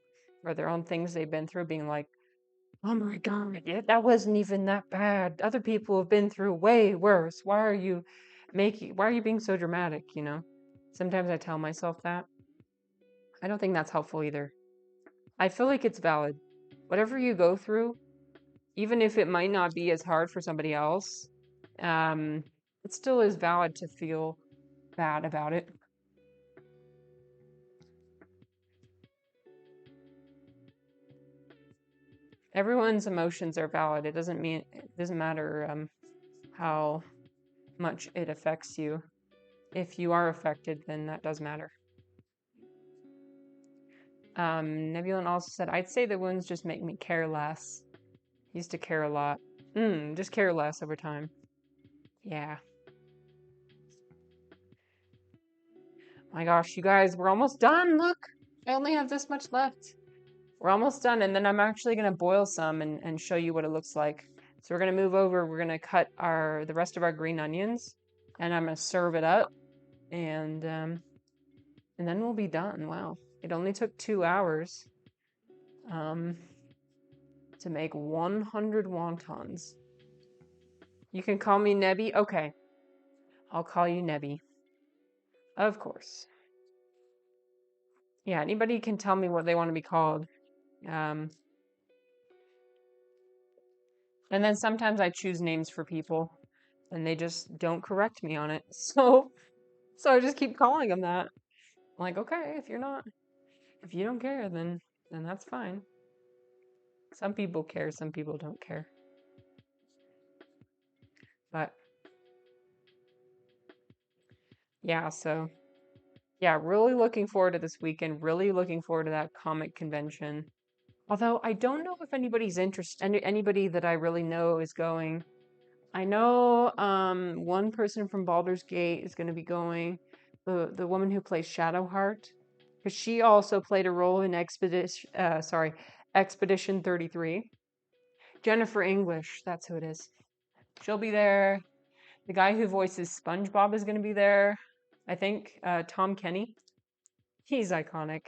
or their own things they've been through, being like, oh my God, that wasn't even that bad. Other people have been through way worse. Why are you being so dramatic, you know? Sometimes I tell myself that. I don't think that's helpful either. I feel like it's valid. Whatever you go through, even if it might not be as hard for somebody else, it still is valid to feel bad about it. Everyone's emotions are valid. It doesn't matter how much it affects you. If you are affected, then that does matter. Nebulan also said, I'd say the wounds just make me care less. Used to care a lot. Just care less over time. Yeah. My gosh, you guys, we're almost done. Look, I only have this much left. We're almost done, and then I'm actually going to boil some and show you what it looks like. So we're going to move over. We're going to cut the rest of our green onions, and I'm going to serve it up, and then we'll be done. Wow, it only took 2 hours to make 100 wontons. You can call me Nebby. Okay, I'll call you Nebby. Of course. Yeah, anybody can tell me what they want to be called. And then sometimes I choose names for people, and they just don't correct me on it. So I just keep calling them that. I'm like, okay, if you don't care, then that's fine. Some people care, some people don't care. But yeah, so yeah, really looking forward to this weekend. Really looking forward to that comic convention. Although I don't know if anybody's interested, anybody that I really know is going. I know one person from Baldur's Gate is going to be going. The woman who plays Shadowheart, because she also played a role in Expedition 33. Jennifer English, that's who it is. She'll be there. The guy who voices SpongeBob is going to be there. I think Tom Kenny. He's iconic.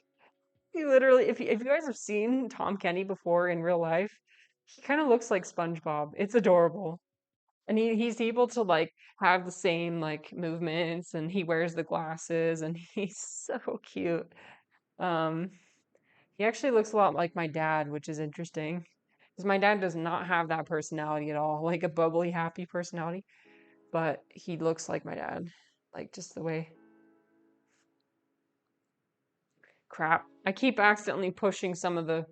He literally, if you guys have seen Tom Kenny before in real life, he kind of looks like SpongeBob. It's adorable. And he's able to like have the same like movements, and he wears the glasses, and he's so cute. Um, he actually looks a lot like my dad, which is interesting. Because my dad does not have that personality at all, like a bubbly, happy personality. But he looks like my dad. Like just the way. Crap. I keep accidentally pushing some of the.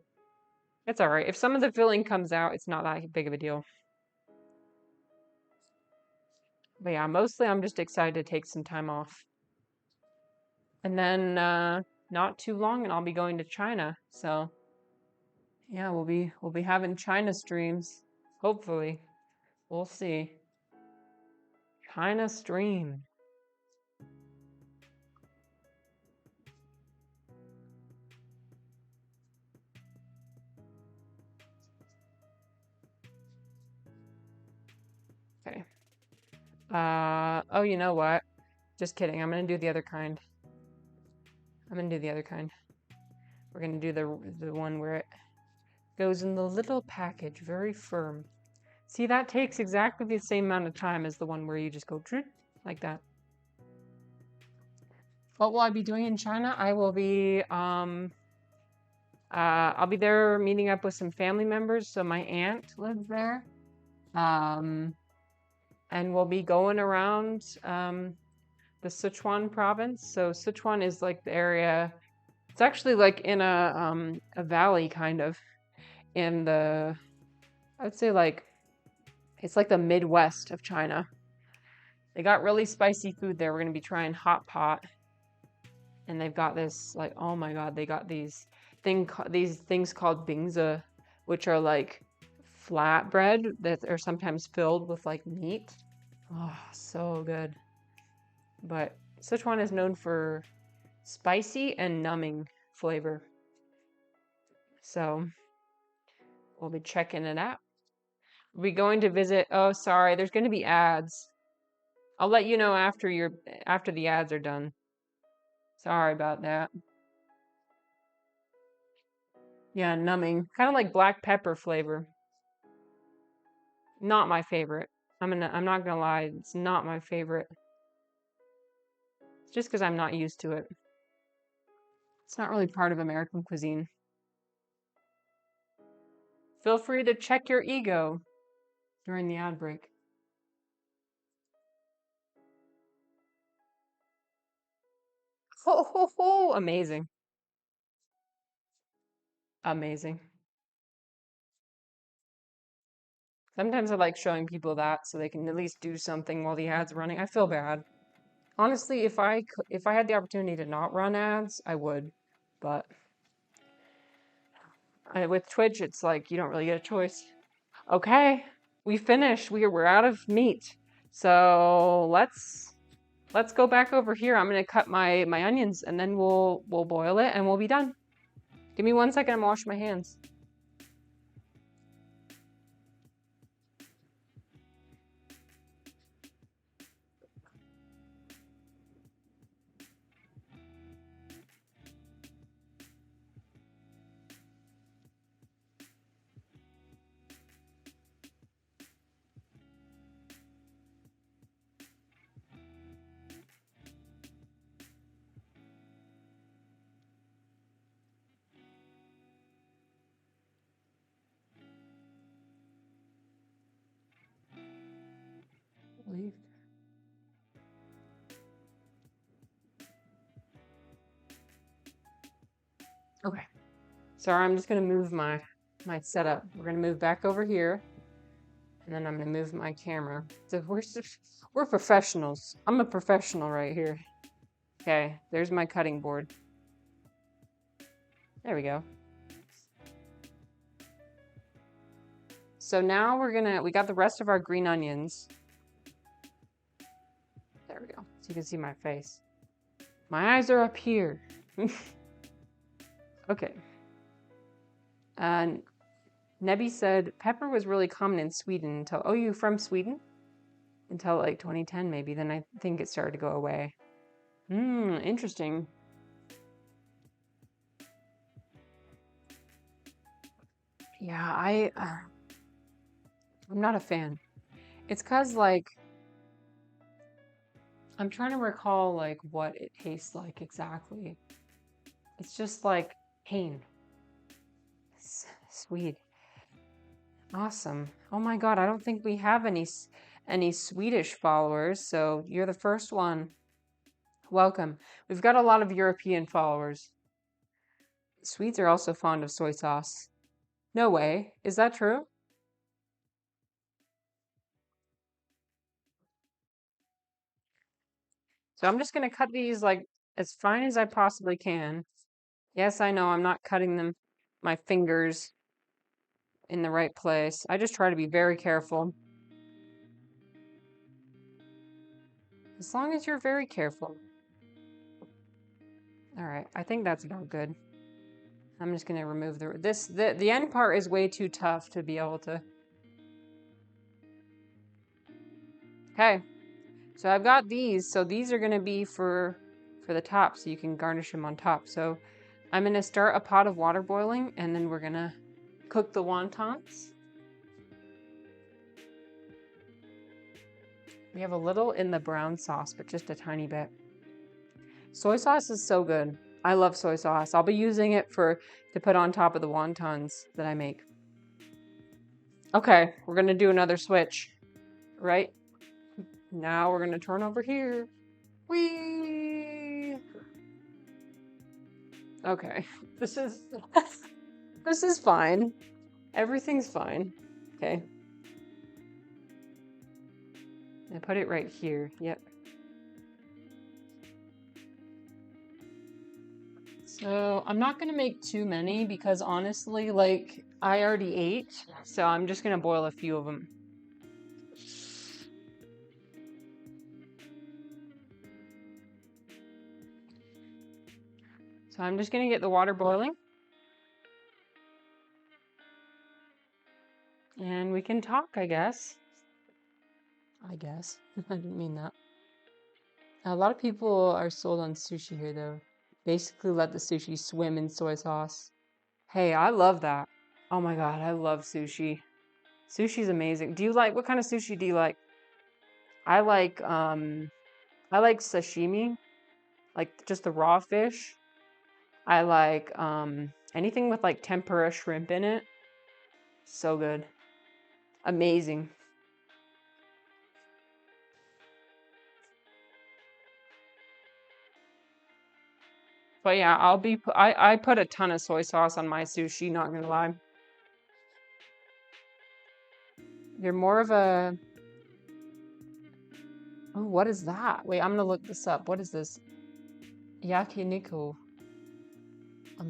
It's alright. If some of the filling comes out, it's not that big of a deal. But yeah, mostly I'm just excited to take some time off. And then not too long and I'll be going to China. So yeah, we'll be having China streams. Hopefully. We'll see. China stream. Okay. Oh, you know what? Just kidding. I'm gonna do the other kind. I'm gonna do the other kind. We're gonna do the one where it goes in the little package, very firm. See, that takes exactly the same amount of time as the one where you just go like that. What will I be doing in China? I will be I'll be there meeting up with some family members. So my aunt lives there, And we'll be going around the Sichuan province. So Sichuan is like the area. It's actually like in a valley kind of in the, I would say like it's like the Midwest of China. They got really spicy food there. We're gonna be trying hot pot, and they've got this like, oh my God, they got these things called bingzi, which are like flatbread that are sometimes filled with like meat. Oh, so good. But Sichuan is known for spicy and numbing flavor. So we'll be checking it out. We're going to visit. Oh, sorry, there's going to be ads. I'll let you know after the ads are done. Sorry about that. Yeah, numbing. Kind of like black pepper flavor. Not my favorite. I'm not gonna lie, it's not my favorite. It's just because I'm not used to it. It's not really part of American cuisine. Feel free to check your ego during the ad break. Ho ho ho! Amazing. Amazing. Sometimes I like showing people that so they can at least do something while the ad's running. I feel bad. Honestly, if I had the opportunity to not run ads, I would. But with Twitch, it's like you don't really get a choice. Okay, we finished. We're out of meat. So let's go back over here. I'm gonna cut my onions and then we'll boil it and we'll be done. Give me 1 second, I'm wash my hands. Leave. Okay. Sorry, I'm just gonna move my setup. We're gonna move back over here, and then I'm gonna move my camera. So we're professionals. I'm a professional right here. Okay, there's my cutting board. There we go. So now we got the rest of our green onions. There we go. So you can see my face. My eyes are up here. Okay. And Nebby said pepper was really common in Sweden until, oh, you from Sweden? Until like 2010 maybe, then I think it started to go away. Interesting. Yeah, I'm not a fan. It's 'cause like I'm trying to recall like what it tastes like exactly. It's just like pain. Sweet. Awesome. Oh my God, I don't think we have any Swedish followers, so you're the first one. Welcome. We've got a lot of European followers. Swedes are also fond of soy sauce. No way. Is that true? So I'm just gonna cut these like as fine as I possibly can. Yes, I know I'm not cutting them my fingers in the right place. I just try to be very careful. As long as you're very careful. All right, I think that's about good. I'm just gonna remove the end part is way too tough to be able to. Okay, so I've got these. So these are gonna be for the top, so you can garnish them on top. So I'm gonna start a pot of water boiling, and then we're gonna cook the wontons. We have a little in the brown sauce, but just a tiny bit. Soy sauce is so good. I love soy sauce. I'll be using it to put on top of the wontons that I make. Okay, we're gonna do another switch. Right? Now we're gonna turn over here. Whee! Okay. This is this is fine. Everything's fine. Okay. I put it right here. Yep. So I'm not gonna make too many because honestly, like, I already ate, so I'm just gonna boil a few of them. So I'm just gonna get the water boiling. And we can talk, I guess. I guess. I didn't mean that. A lot of people are sold on sushi here, though. Basically, let the sushi swim in soy sauce. Hey, I love that. Oh my god, I love sushi. Sushi's amazing. Do you like, what kind of sushi do you like? I like, I like sashimi, like just the raw fish. I like, anything with like tempura shrimp in it. So good. Amazing. But yeah, I put a ton of soy sauce on my sushi, not gonna lie. You're more of a, oh, what is that? Wait, I'm gonna look this up. What is this? Yakiniku.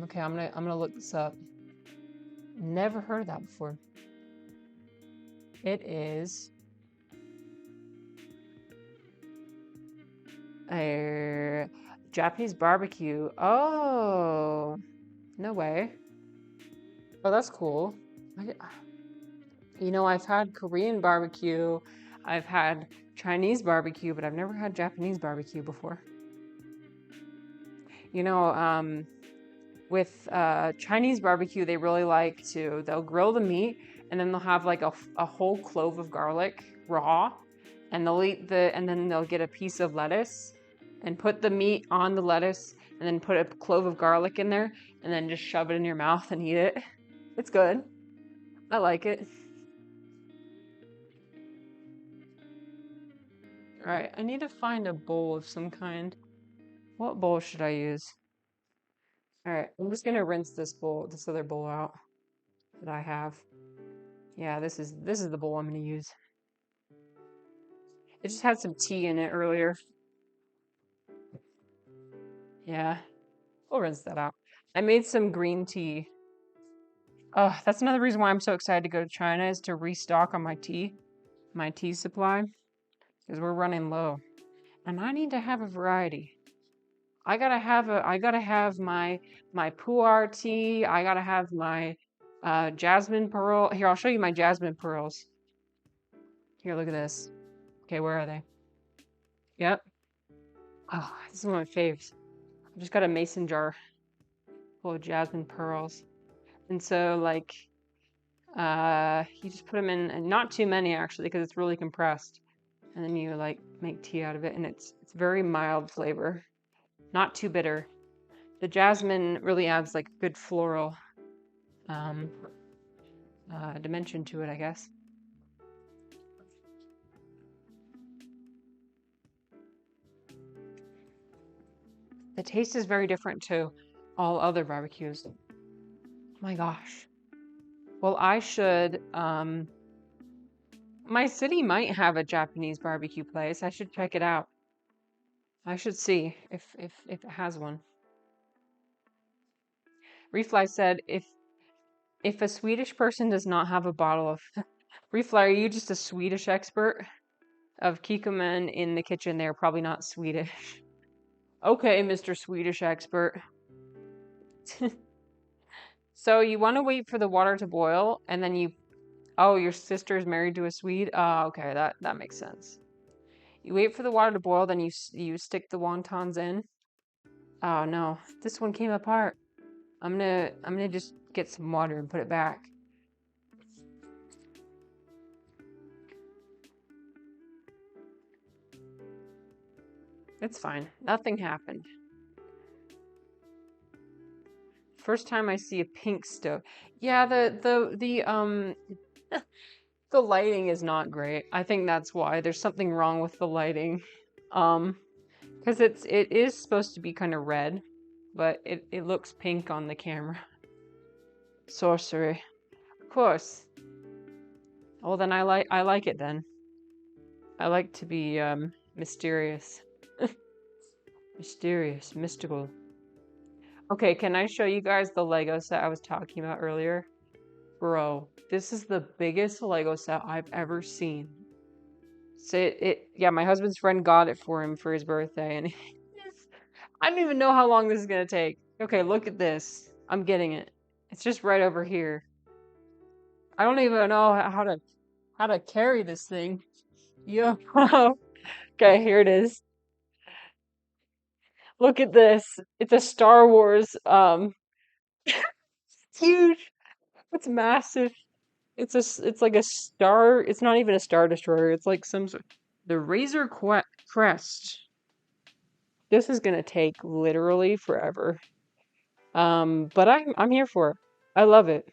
Okay, I'm gonna look this up. Never heard of that before. It is a Japanese barbecue. Oh, no way. Oh, that's cool. You know, I've had Korean barbecue, I've had Chinese barbecue, but I've never had Japanese barbecue before. You know, with Chinese barbecue, they really like to, they'll grill the meat and then they'll have like a whole clove of garlic raw, and they'll eat and then they'll get a piece of lettuce and put the meat on the lettuce and then put a clove of garlic in there and then just shove it in your mouth and eat it. It's good. I like it. All right, I need to find a bowl of some kind. What bowl should I use? All right, I'm just gonna rinse this other bowl out that I have. Yeah, this is the bowl I'm gonna use. It just had some tea in it earlier. Yeah, we'll rinse that out. I made some green tea. That's another reason why I'm so excited to go to China, is to restock on my tea supply, because we're running low. And I need to have a variety. I gotta have my pu'er tea. I gotta have my jasmine pearl. Here, I'll show you my jasmine pearls. Here, look at this. Okay, where are they? Yep. Oh, this is one of my faves. I just got a mason jar full of jasmine pearls. And so, like, you just put them in, and not too many actually, because it's really compressed. And then you like make tea out of it, and it's very mild flavor, not too bitter. The jasmine really adds like good floral dimension to it, I guess. The taste is very different to all other barbecues. Oh my gosh. Well, I should, my city might have a Japanese barbecue place. I should check it out. I should see if it has one. Refly said, if a Swedish person does not have a bottle of Refly, are you just a Swedish expert? Of Kikkoman in the kitchen, they're probably not Swedish. Okay, Mr. Swedish expert. So you want to wait for the water to boil, and then oh, your sister is married to a Swede? Okay, that makes sense. You wait for the water to boil, then you stick the wontons in. Oh no, this one came apart. I'm gonna just get some water and put it back. It's fine. Nothing happened. First time I see a pink stove. Yeah, the The lighting is not great. I think that's why. There's something wrong with the lighting. Because it is supposed to be kind of red, but it looks pink on the camera. Sorcery. Of course. Well, then I like it then. I like to be mysterious. Mysterious, mystical. Okay, can I show you guys the Lego set I was talking about earlier? Bro, this is the biggest Lego set I've ever seen. So yeah, my husband's friend got it for him for his birthday, and I don't even know how long this is gonna take. Okay, look at this. I'm getting it. It's just right over here. I don't even know how to carry this thing. Yo. Okay, here it is. Look at this. It's a Star Wars. It's huge. It's massive. It's like a star. It's not even a Star Destroyer. It's like some sort. The Crest. This is gonna take literally forever. But I'm here for it. I love it.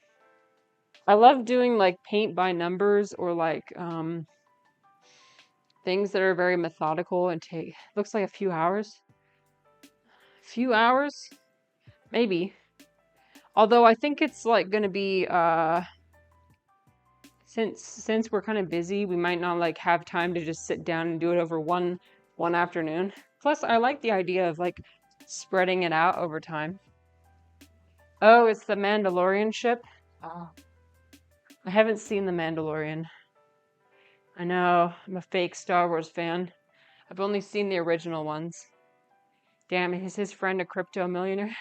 I love doing like paint by numbers or like things that are very methodical and take looks like a few hours. Few hours? Maybe. Although I think it's like gonna be since we're kind of busy, we might not like have time to just sit down and do it over one afternoon. Plus, I like the idea of like spreading it out over time. Oh, it's the Mandalorian ship. Oh. I haven't seen the Mandalorian. I know, I'm a fake Star Wars fan. I've only seen the original ones. Damn, is his friend a crypto millionaire?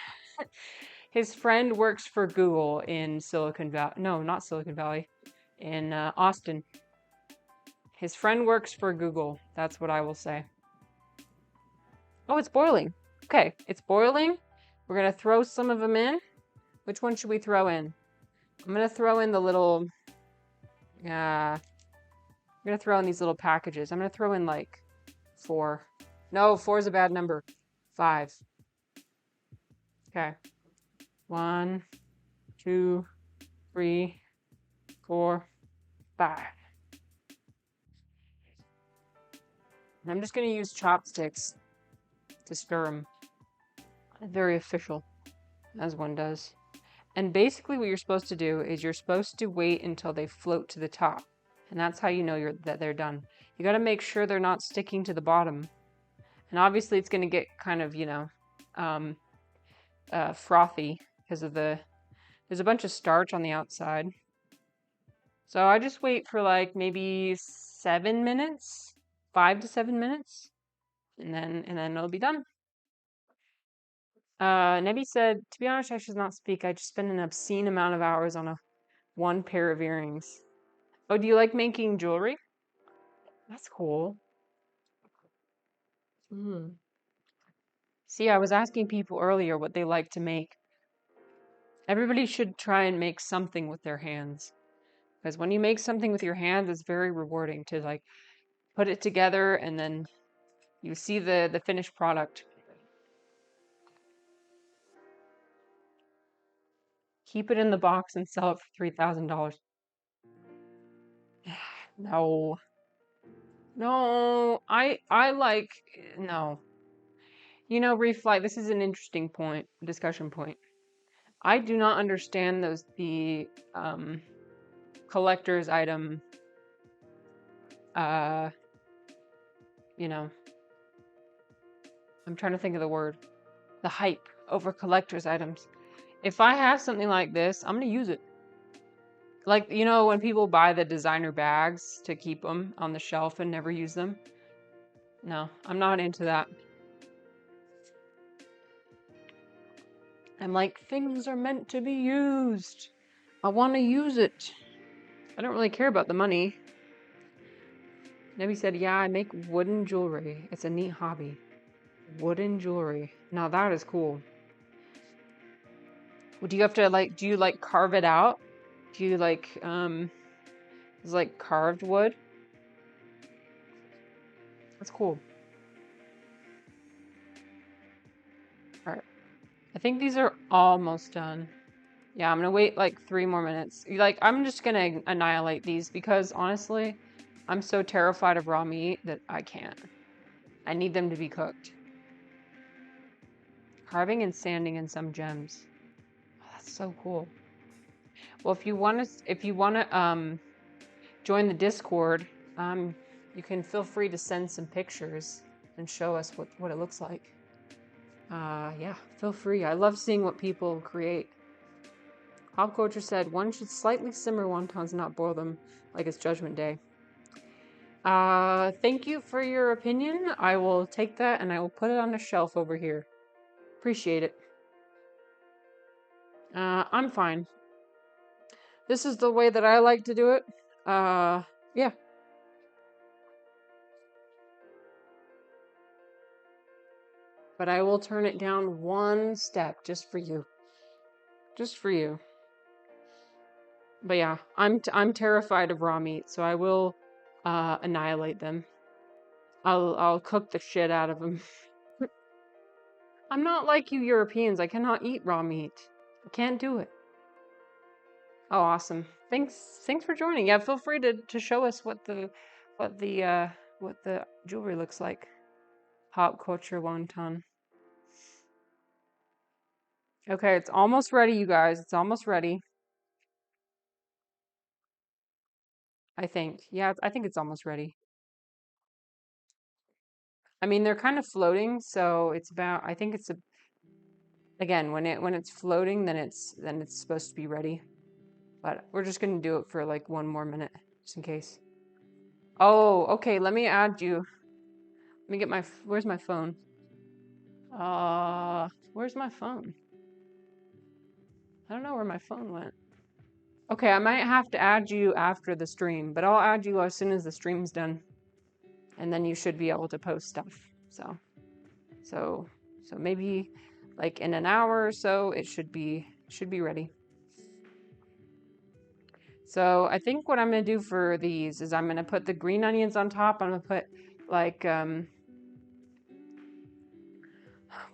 His friend works for Google in Silicon Valley. No, not Silicon Valley. In Austin. His friend works for Google. That's what I will say. Oh, it's boiling. Okay, it's boiling. We're going to throw some of them in. Which one should we throw in? I'm going to throw in the little... I'm going to throw in these little packages. I'm going to throw in like 4. No, 4 is a bad number. 5. Okay. 1, 2, 3, 4, 5. And I'm just going to use chopsticks to stir them. Very official, as one does. And basically what you're supposed to do is you're supposed to wait until they float to the top. And that's how you know that they're done. You got to make sure they're not sticking to the bottom. And obviously it's going to get kind of, frothy because of there's a bunch of starch on the outside. So I just wait for like maybe 7 minutes, 5 to 7 minutes, and then it'll be done. Nebi said, to be honest, I should not speak. I just spend an obscene amount of hours on one pair of earrings. Oh, do you like making jewelry? That's cool. See, I was asking people earlier what they like to make. Everybody should try and make something with their hands. Because when you make something with your hands, it's very rewarding to like put it together and then you see the finished product. Keep it in the box and sell it for $3,000. No. No, I like no. You know, Reflight, this is an interesting discussion point. I do not understand the collector's item you know, I'm trying to think of the word. The hype over collector's items. If I have something like this, I'm gonna use it. Like, you know, when people buy the designer bags to keep them on the shelf and never use them? No, I'm not into that. I'm like, things are meant to be used. I want to use it. I don't really care about the money. Nebi said, yeah, I make wooden jewelry. It's a neat hobby. Wooden jewelry. Now that is cool. Do you have to like, do you like carve it out? Do you like, it's like carved wood? That's cool. All right. I think these are almost done. Yeah, I'm gonna wait like 3 more minutes. Like, I'm just gonna annihilate these because honestly, I'm so terrified of raw meat that I can't. I need them to be cooked. Carving and sanding in some gems. Oh, that's so cool. Well, if you wanna join the Discord, you can feel free to send some pictures and show us what it looks like. Yeah, feel free. I love seeing what people create. Pop Culture said one should slightly simmer wontons, not boil them like it's Judgment Day. Thank you for your opinion. I will take that and I will put it on a shelf over here. Appreciate it. I'm fine. This is the way that I like to do it. Yeah. But I will turn it down one step just for you. Just for you. But yeah, I'm terrified of raw meat, so I will annihilate them. I'll cook the shit out of them. I'm not like you Europeans. I cannot eat raw meat. I can't do it. Oh, awesome. Thanks for joining. Yeah, feel free to show us what the jewelry looks like. Pop culture wonton. Okay, it's almost ready, you guys. It's almost ready. I think. Yeah, I think it's almost ready. I mean, they're kind of floating, so it's about, I think it's again, when it's floating, then it's supposed to be ready. But we're just gonna do it for like 1 more minute, just in case. Oh, okay, let me add you. Let me get where's my phone? Where's my phone? I don't know where my phone went. Okay, I might have to add you after the stream, but I'll add you as soon as the stream's done. And then you should be able to post stuff. So maybe like in an hour or so it should be ready. So I think what I'm gonna do for these is I'm gonna put the green onions on top. I'm gonna put like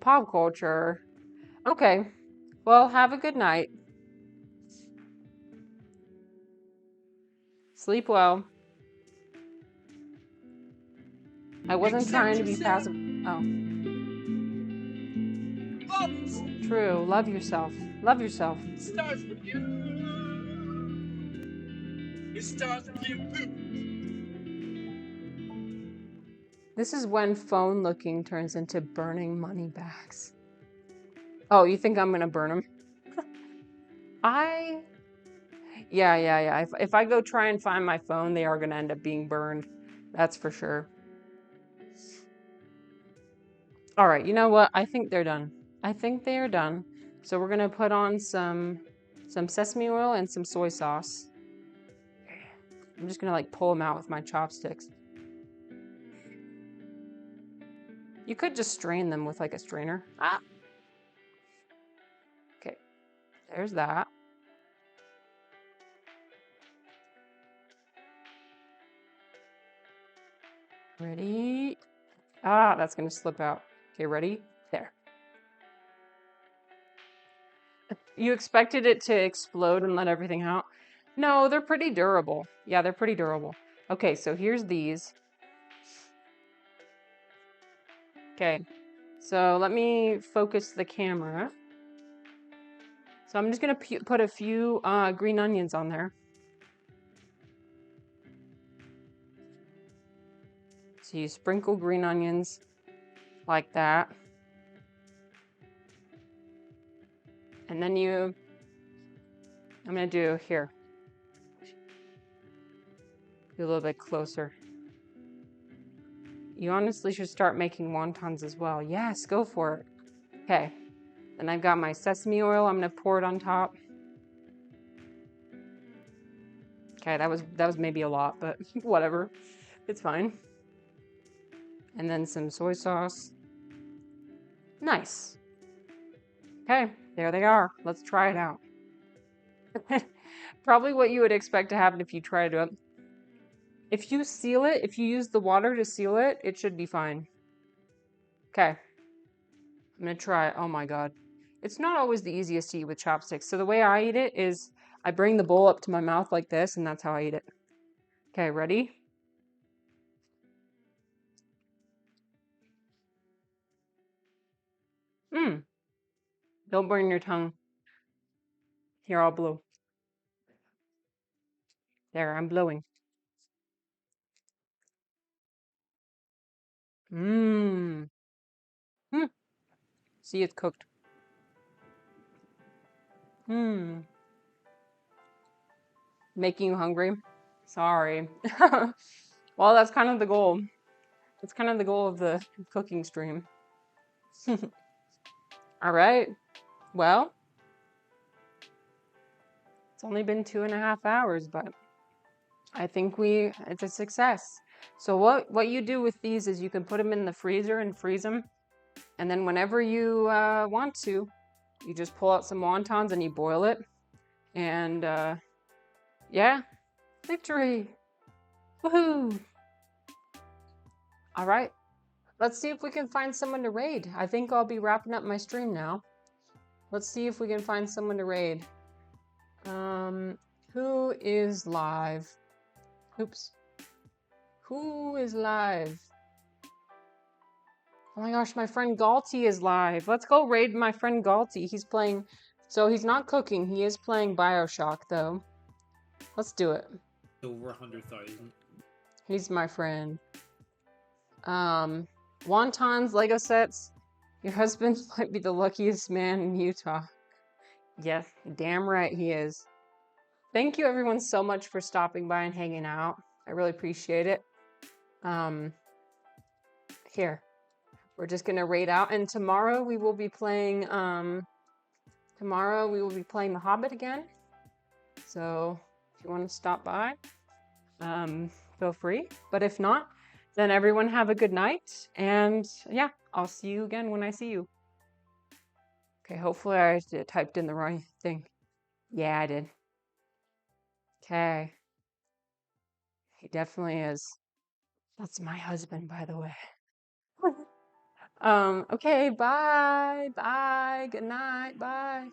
pop culture. Okay. Well, have a good night. Sleep well. I wasn't trying to be passive. Oh. True. Love yourself. Love yourself. It starts with you. It starts with you. This is when phone looking turns into burning money bags. Oh, you think I'm gonna burn them? Yeah. If I go try and find my phone, they are gonna end up being burned. That's for sure. All right, you know what? I think they're done. I think they are done. So we're gonna put on some sesame oil and some soy sauce. I'm just gonna like pull them out with my chopsticks. You could just strain them with like a strainer. Ah. Okay, there's that. Ready? Ah, that's gonna slip out. Okay, ready? There. You expected it to explode and let everything out? No, they're pretty durable. Yeah, they're pretty durable. Okay, so here's these. Okay, so let me focus the camera. So I'm just gonna put a few green onions on there. So you sprinkle green onions like that. And then I'm gonna do here. Do a little bit closer. You honestly should start making wontons as well. Yes, go for it. Okay, then I've got my sesame oil. I'm gonna pour it on top. Okay, that was maybe a lot, but whatever. It's fine. And then some soy sauce. Nice. Okay, there they are. Let's try it out. Probably what you would expect to happen if you try to do it. If you seal it, if you use the water to seal it, it should be fine. Okay. I'm gonna try it. Oh my god. It's not always the easiest to eat with chopsticks. So the way I eat it is I bring the bowl up to my mouth like this, and that's how I eat it. Okay, ready? Mmm. Don't burn your tongue. Here, I'll blow. There, I'm blowing. Mmm. Hmm. See, it's cooked. Mmm. Making you hungry? Sorry. Well, that's kind of the goal. That's kind of the goal of the cooking stream. All right. Well, it's only been 2.5 hours, but I think it's a success. So what you do with these is you can put them in the freezer and freeze them, and then whenever you want to, you just pull out some wontons and you boil it, and yeah, victory! Woohoo! All right, let's see if we can find someone to raid. I think I'll be wrapping up my stream now. Let's see if we can find someone to raid. Who is live? Oops. Who is live? Oh my gosh, my friend Galti is live. Let's go raid my friend Galti. He's playing, so he's not cooking. He is playing BioShock though. Let's do it. Over 100,000. He's my friend. Wontons, Lego sets. Your husband might be the luckiest man in Utah. Yes, damn right he is. Thank you everyone so much for stopping by and hanging out. I really appreciate it. Here. We're just gonna raid out, and tomorrow we will be playing The Hobbit again. So if you want to stop by, feel free. But if not, then everyone have a good night, and yeah, I'll see you again when I see you. Okay, hopefully I typed in the right thing. Yeah, I did. Okay. He definitely is. That's my husband, by the way. Okay, bye. Bye. Good night. Bye.